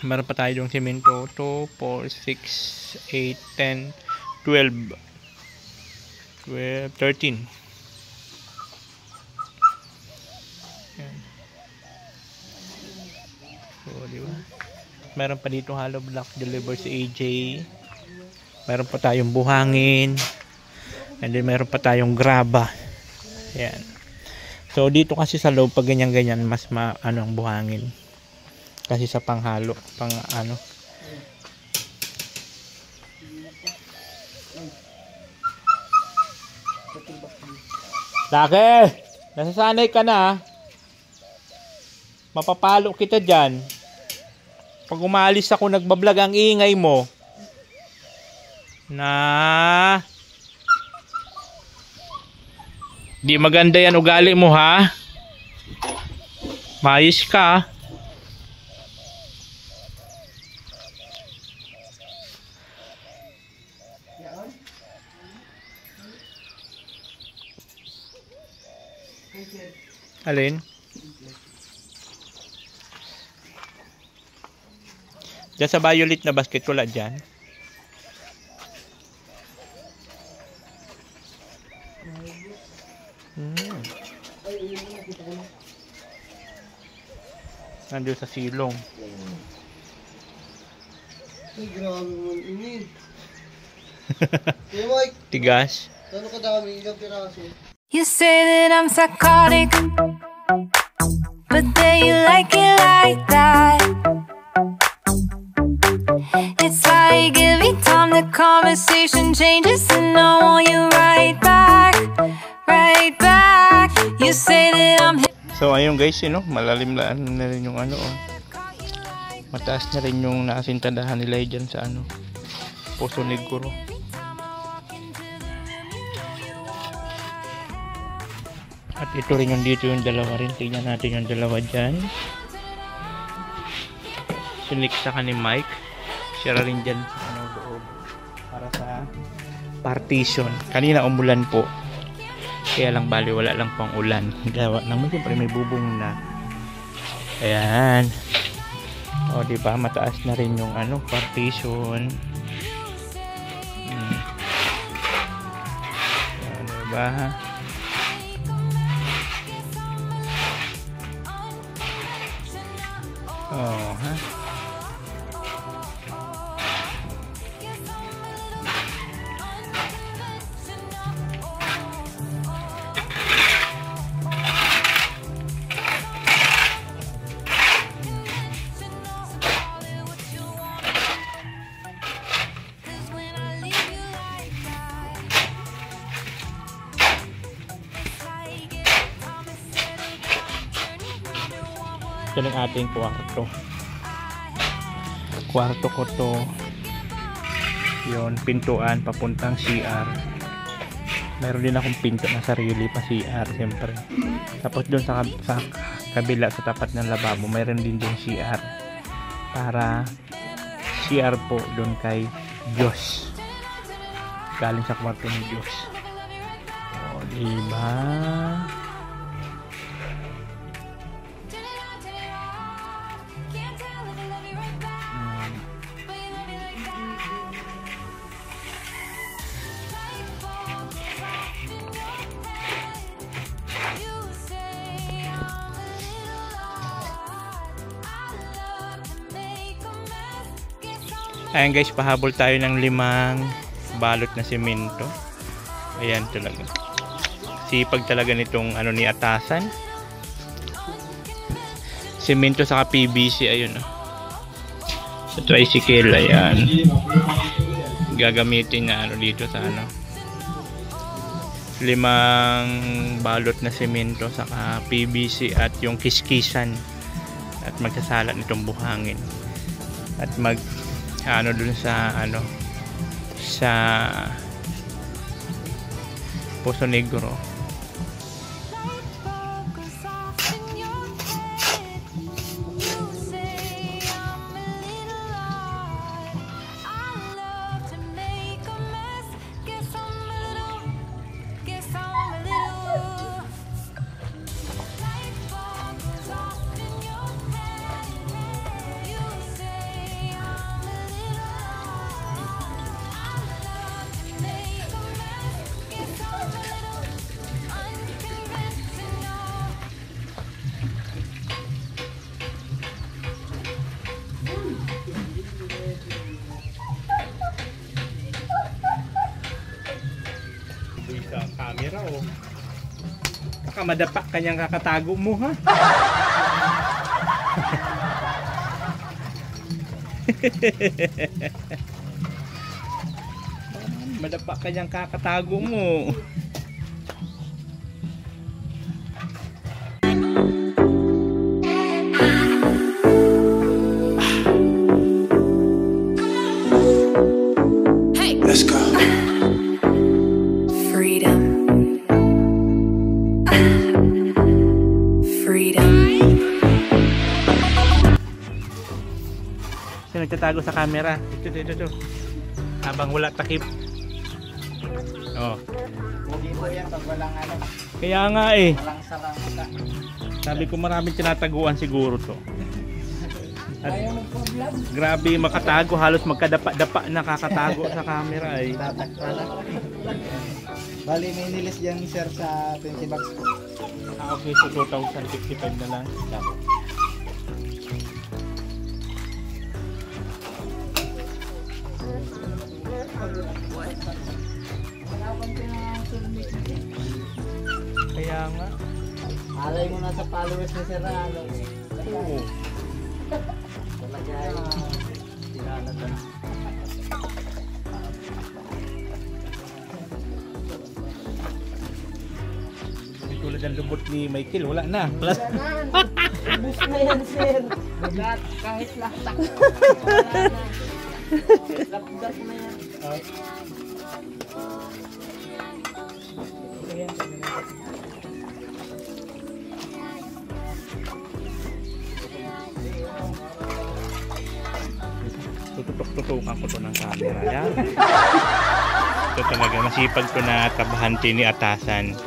Meron pa tayo yung semento. 2, 4, 6, 8, 10, 12, 13. Yan. So, diba? Meron pa dito hollow block deliver si AJ. Meron pa tayong buhangin. And then meron pa tayong graba. Yan. So dito kasi sa loob pag ganyan-ganyan mas ano ang buhangin. Kasi sa panghalo, pang ano. Lucky! Nasasanay ka na. Mapapalo kita dyan. Pag umalis ako nagbablog ang ingay mo. Na di maganda yan ugali mo ha. Mayos ka. Alin? Diyan sa violet na basket wala dyan. Nandun sa silong. Ay, grabe mo ini. Hey Mike, Tigas. gano'n kadami? Ilang piraso? You say that I'm psychotic, but then you like it like that. It's like every time the conversation changes and I want you right back, right back. You say that I'm So ayun guys, malalim na rin yung ano, mataas na rin yung naasintadahan nila dyan sa ano, Poso Negro. At ito rin yung dito yung dalawa rin. Tingnan natin yung dalawa dyan. Sinik sa ni Mike. Siya rin dyan sa ano, loob. Para sa partition. Kanina umulan po. Kaya lang bali wala lang pang ulan. Gawa naman siyempre may bubong na. Ayan. O diba mataas na rin yung ano, partition. Ayan, diba? Oh, ha? Ito ng ating kwarto ko to. Yun, pintuan papuntang CR. Meron din akong pinto na sarili pa CR siyempre. Tapos doon sa kabila sa tapat ng lababo meron din doon CR para CR po doon kay Diyos, galing sa kwarto ni Diyos. O, Diba? Ayan guys, pahabol tayo ng 5 balot na semento. Ayan talaga. Sipag talaga nitong ano ni Atasan. Semento saka PVC, ayun oh. Sa tricycle, ayan. Gagamitin na ano dito sa ano. 5 balot na semento saka PVC at yung kiskisan. At magsasalat nitong buhangin. At ano dun sa ano sa Poso Negro. Sa camera oh. Baka madapa kanyang kakatago mo ha. Madapa kanyang kakatago mo. Let's go. Freedom. Freedom. Sino nagtatago sa camera? Ito. Habang wala takip. Oh. Hindi po yan pag walang ano, Kaya nga eh. walang sarangka. Sabi ko maraming tinataguan siguro to. At grabe makatago, halos magkadapa-dapa nakakatago sa camera eh. Bali may nilis yan sir sa 20 bucks po. Okay, so 2,055 na lang. Kaya nga. Alay mo na sa followers ni sir na ano. Oo. Talaga ay tinalatan. Tulad ng lubot ni Michael, wala na. Plus, Ubus na yan, sir. Lahat, kahit lahat. Lapdap na yan. tututok-tutukan ko to ng camera. Yan. Ito talaga, masipag to na trabahante ni Atasan.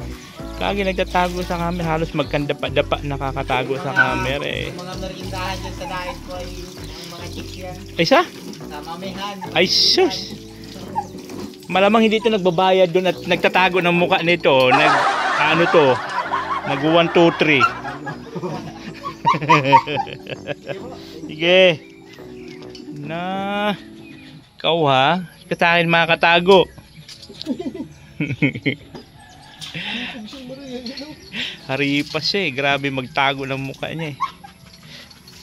Lagi nagtatago sa camera, halos magkandapa-dapa nakakatago sa camera eh. Mga merindahan dyan sa diet ko ay mga chicks yan. Ay sa? Sa mamihan. Ay sus! Malamang hindi ito nagbabayad doon at nagtatago ng mukha nito. Ano to? Nag 1, 2, 3. Sige. Na. Ikaw ha? Sa akin makakatago. Haripas siya eh. Grabe magtago ng mukha niya eh.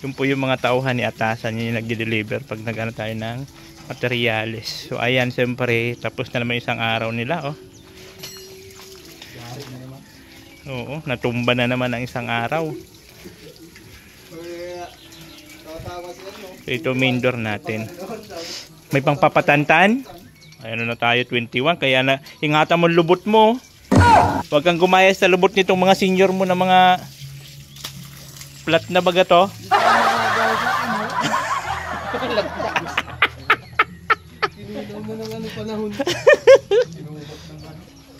Yun po yung mga tauhan ni Atasan. Yun yung nagde-deliver pag nag-ano tayo ng materials. So ayan, siyempre tapos na naman isang araw nila oh. Oo, natumba na naman ang isang araw. So ito main door natin. May pangpapatantan. Ayan na tayo 21. Kaya na ingatan mo lubot mo. Huwag kang gumayas sa lubot nitong mga senior mo na mga flat na baga to.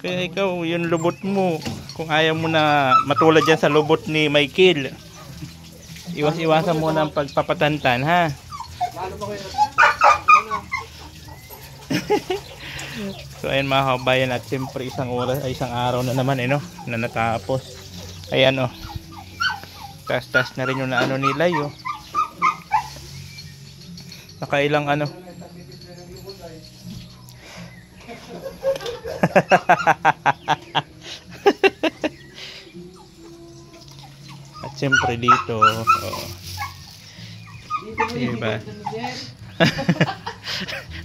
Kaya ikaw, yung lubot mo. Kung ayaw mo na matulad dyan sa lubot ni Michael, iwas-iwasan mo ng pagpapatantan, ha? So ayan mga kabayan, at siyempre isang araw na naman no, na natapos. Ayan oh. Tas na rin yung naano nila yo. Nakailang ano. At siyempre dito, oh. Diba?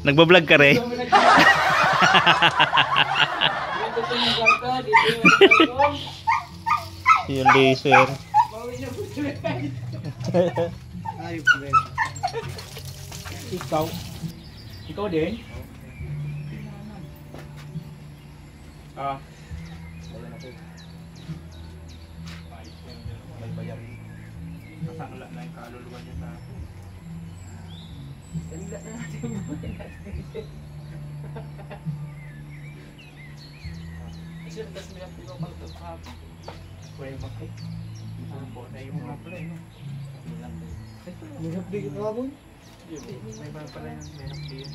Nagbablog ka rin? Yung laser. Ayop na. Ikaw din? Ah. May bayar. Kasangla na yung kaluluwa niya sa akin. Sandla na natin yung buhay natin. Sir, tas may ang pinapagtog hapon. Pwede bakit? Isang po na yung mga play, no? May update ka hapon? May mga pala yung may update.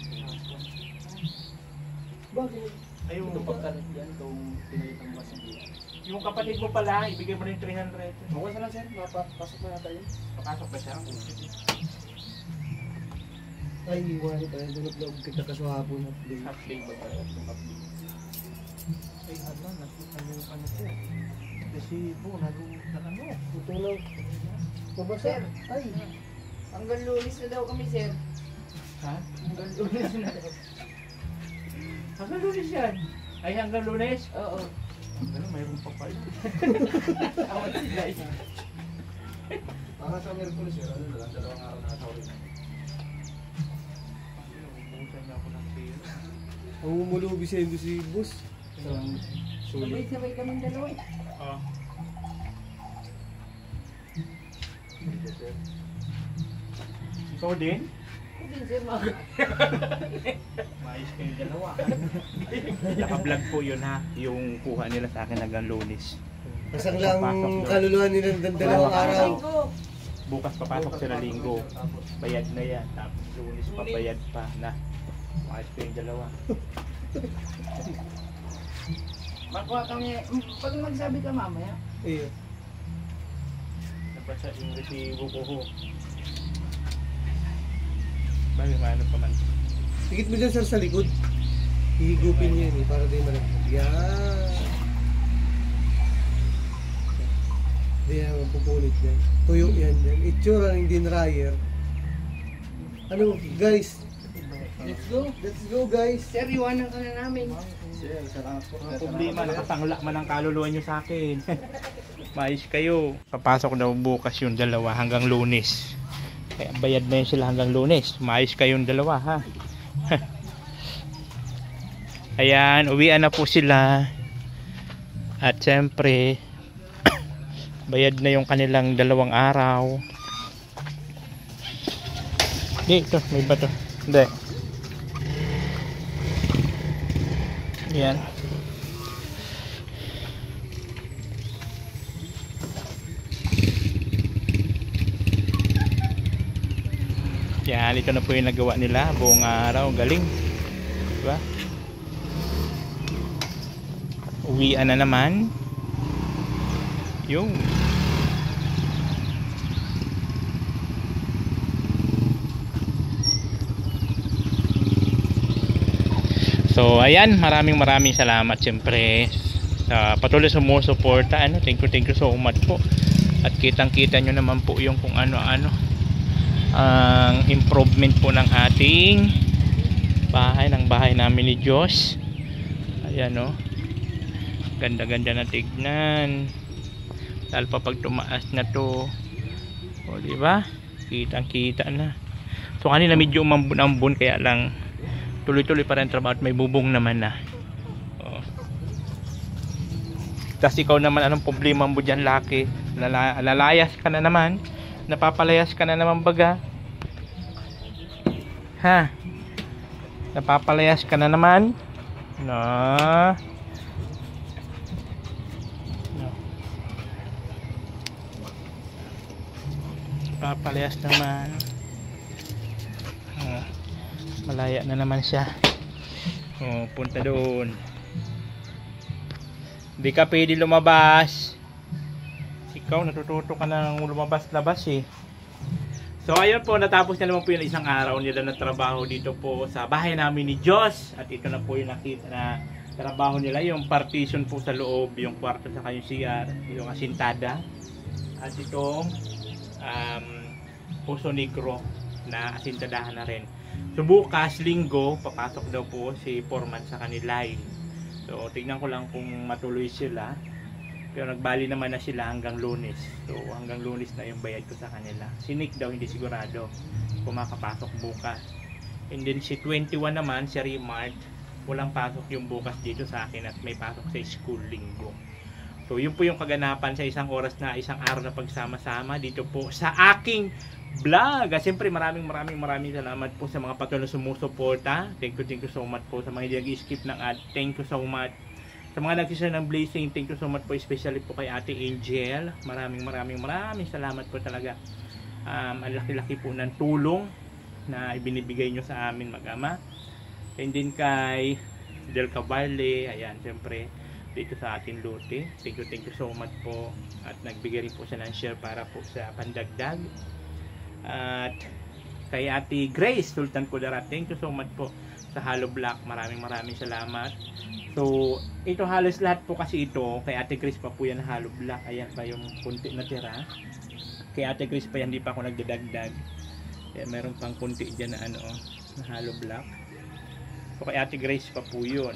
Bakit? Ayun, Ito pagkalit yan, itong pinalitang mas hindi. yung kapatid mo pala, ibigay mo na yung 300. Okay na lang sir, pasok na natin. Papasok ba siya? Ay, iwan ko tayo. Dunod-loob kita kaswapon update. Update ba tayo? Ay, hala, nakita niyo yung ano ko. Kasi po, nag-ano. Ito lang. Mabasa. Sir. Ay. Hanggang lulis na daw kami, sir. Ha? Hanggang lulis na daw. Hanggang lunes yan? Ay, hanggang lunes? Oo. Ano, mayroon pa pala. Awat sila eh. Para sa Merkulis, sir, ano lang, 2 araw na rin. Pumunta niya ako ng pera. Ang umulubi sa endo si boss. Sulit. Sabay-sabay kaming dalawa eh. Oh. Ikaw din? Hindi, sir, mga... Maayos kayo dalawa. Naka-vlog po yun ha. Yung kuha nila sa akin hanggang lunes. Pasang lang Papasok daw. kaluluwa nila ng 2 araw. Bukas papasok sila linggo. Bayad na yan. Tapos lunes pa bayad pa na. Maayos kayo dalawa. Makuha kami... Pag magsabi ka mamaya, Iya. Nabasa yung resibo ko ho. Bakit maano pa man? Higit mo dyan sir sa likod. Hihigupin niya yun eh, para di malagpag. Yan. Di yan, pupunit yan. Tuyo yan yan. Itsura ng din dryer. Ano guys? let's go. Let's go guys. Sir, iwanan ka na namin. Sir, salamat po. Ang problema, nakasangla man ang kaluluwa nyo sa akin. Maayos kayo. Papasok daw bukas yung dalawa hanggang lunes. Kaya bayad na yun sila hanggang lunes. Maayos kayong dalawa ha. Ayan, uwian na po sila. At siyempre, bayad na yung kanilang 2 araw. Dito, may bato. Hindi. Ayan. Yan, ito na po yung nagawa nila buong araw. Galing. Diba? Uwian na naman. Yung so ayan, maraming salamat siyempre sa patuloy sumusuporta. Thank you so much po. At kitang kita nyo naman po yung kung ano-ano ang improvement po ng ating bahay, ng bahay namin ni Diyos. Ayan o, ganda-ganda na tignan, lalo pa pag tumaas na to. O diba, kitang-kita na. So kanina medyo umambun-ambun, kaya lang tuloy-tuloy pa rin trabaho at may bubong naman na. O. Tapos ikaw naman, anong problema mo dyan, Laki? Lalayas ka na naman, napapalayas ka na naman baga. Ha? Napapalayas ka na naman. Na. Papalayas naman. Malaya na naman siya. Punta doon. Hindi ka pwede lumabas. Ikaw, natututo ka na lumabas-labas eh. So ayun po, natapos na naman po yung isang araw nila na trabaho dito po sa bahay namin ni Diyos. At ito na po yung nakita na trabaho nila, yung partition po sa loob, yung kwarto sa kanyang CR, yung asintada. At itong puso negro na asintadahan na rin. So bukas, linggo, papasok daw po si Foreman sa kanila. So tignan ko lang kung matuloy sila. Pero nagbali naman na sila hanggang Lunes. So hanggang Lunes na yung bayad ko sa kanila. Si Nick daw hindi sigurado kung makapasok bukas. And then si 21 naman, si Remart, walang pasok yung bukas dito sa akin at may pasok sa school linggo. So yun po yung kaganapan sa isang oras na isang araw na pagsama-sama dito po sa aking vlog. At siyempre maraming salamat po sa mga patuloy na sumusuporta. Thank you so much po sa mga nag-skip ng ad. Thank you so much. Sa mga nag-share ng blessing, thank you so much po, especially po kay Ate Angel. Maraming salamat po talaga. Ang laki-laki po ng tulong na ibinibigay nyo sa amin mag-ama. And din kay Del Caballe, ayan, siyempre dito sa ating lote. Thank you so much po. At nagbigay rin po siya ng share para po sa pandagdag. At kay Ate Grace Sultan Kudarat, thank you so much po sa Hollow Block. Maraming salamat. So, ito halos lahat po kasi ito, kay Ate Grace pa po yan Hollow Block. Ayan pa yung kunti na tira. Kay Ate Grace pa yan, hindi pa ako nagdadagdag. Kaya meron pang kunti dyan na na Hollow Block. So, kay Ate Grace pa po yun.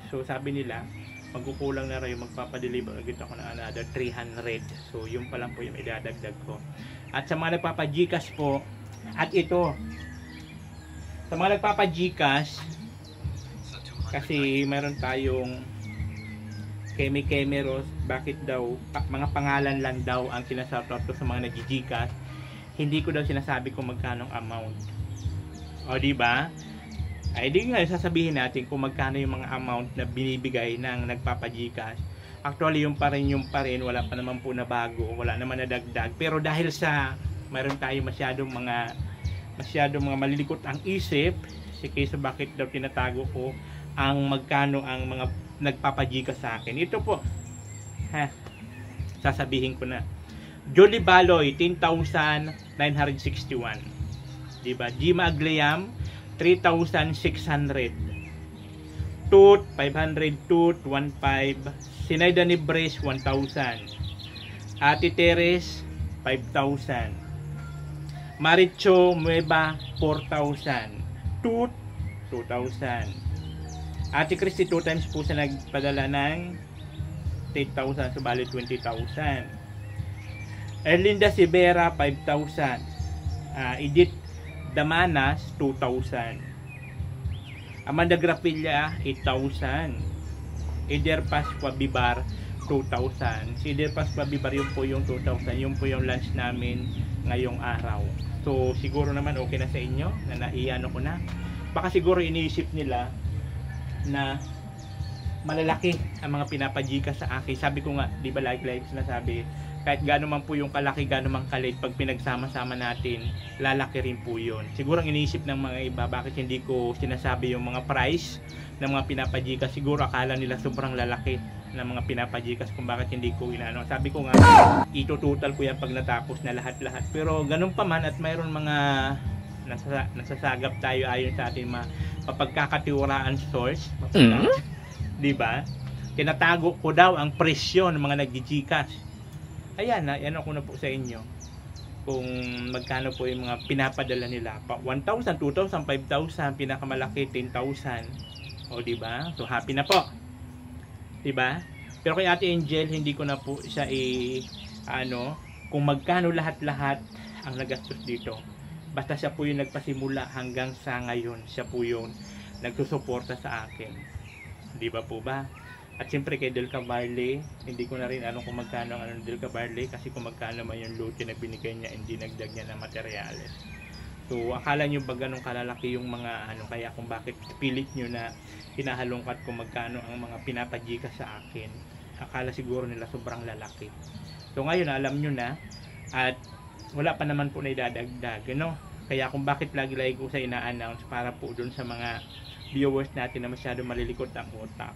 So, sabi nila, magkukulang na rin, magpapadeliver agad ako ng another 300. So, yun pa lang po yung idadagdag ko. At sa mga nagpapagikas po, at ito, sa mga nagpapagikas, kasi meron tayong Kemi-Kemi Rose, bakit daw, mga pangalan lang daw ang sinasoutout ko sa mga nagjijikas. Hindi ko daw sinasabi kung magkano ang amount. O diba? Ay di nga sasabihin natin kung magkano yung mga amount na binibigay ng nagpapajikas. Actually yung pa rin, wala pa naman po na bago, wala naman na dagdag. Pero dahil sa meron tayo masyadong mga malilikot ang isip, si Keso bakit daw tinatago ko ang magkano ang mga nagpapajikas sa akin. Ito po, sasabihin ko na. Jolie Baloy, 10,961. Diba? Gima Agliam, 3,600. Tooth, 500. Tooth, 1,500. Sinayda ni Brace, 1,000. Ate Teres, 5,000. Maricho Mueba, 4,000. Tooth, 2,000. Ate Christy 2 times po siya nagpadala ng 8,000, so bali 20,000. Erlinda Sibera 5,000. Edith Damanas 2,000. Amanda Grapilla 8,000. Eder Pascua Bibar 2,000. Si Eder Pascua Bibar yun po yung 2,000. Yun po yung lunch namin ngayong araw. So siguro naman okay na sa inyo na naiano ko na. Baka siguro iniisip nila na malalaki ang mga pinapajika sa akin. Sabi ko nga, di ba like sinasabi, kahit gaano man po yung kalaki, gaano man kalit, pag pinagsama-sama natin, lalaki rin po yun. Siguro ang iniisip ng mga iba, bakit hindi ko sinasabi yung mga price ng mga pinapajika. Siguro akala nila sobrang lalaki ng mga pinapajikas kung bakit hindi ko inaano. Sabi ko nga, itutotal ko yan pag natapos na lahat-lahat. Pero ganun pa man at mayroon mga nasasagap tayo ayon sa ating mapagkakatiwaraan source. Diba? Tinatago ko daw ang presyo ng mga nagjijikas. Ayan na, yan ako na po sa inyo. Kung magkano po yung mga pinapadala nila. 1,000, 2,000, 5,000, pinakamalaki 10,000. O diba? So happy na po. Diba? Pero kay Ate Angel, hindi ko na po siya kung magkano lahat-lahat ang nagastos dito. Basta siya po yung nagpasimula hanggang sa ngayon. Siya po yung nagsusuporta sa akin. Di ba po ba? At siyempre kay Del Caballe, hindi ko na rin kung magkano ang Del Caballe kasi kung magkano man yung lote na binigay niya, hindi nagdag niya ng materyales. So akala nyo ba ganun kalalaki yung mga kaya kung bakit pilit nyo na hinahalongkat kung magkano ang mga pinapajika sa akin. Akala siguro nila sobrang lalaki. So ngayon alam nyo na at wala pa naman po na idadagdag, ano? Kaya kung bakit lagi-lagi ko sa ina-announce para po dun sa mga viewers natin na masyado malilikot ang utak.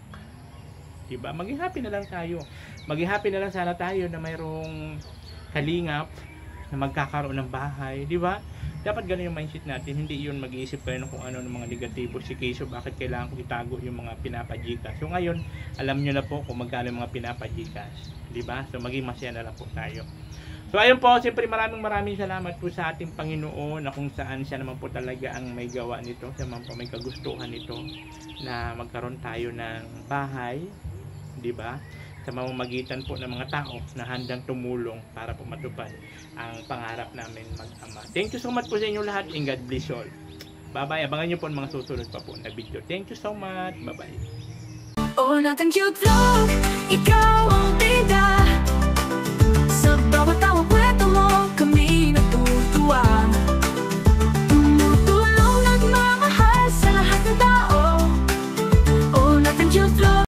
Diba? Maging happy na lang tayo. Maging happy na lang sana tayo na mayroong kalingap na magkakaroon ng bahay. Diba? Dapat ganun yung mindset natin. Hindi yun mag-iisip kayo ng kung ano ng mga negatibo si Keso. Bakit kailangan ko itago yung mga pinapajikas. So ngayon, alam nyo na po kung magkano yung mga pinapajikas. Diba? So maging masaya na lang po tayo. So ayun po, siyempre maraming salamat po sa ating Panginoon na kung saan siya naman po talaga ang may gawa nito, siya naman po may kagustuhan nito na magkaroon tayo ng bahay, di ba? Sa mamamagitan po ng mga tao na handang tumulong para po matupad ang pangarap namin mag-ama. Thank you so much po sa inyo lahat and God bless you all. Bye-bye. Abangan nyo po ang mga susunod pa po na video. Thank you so much. Bye-bye. Oh, nothing cute vlog. Ikaw ang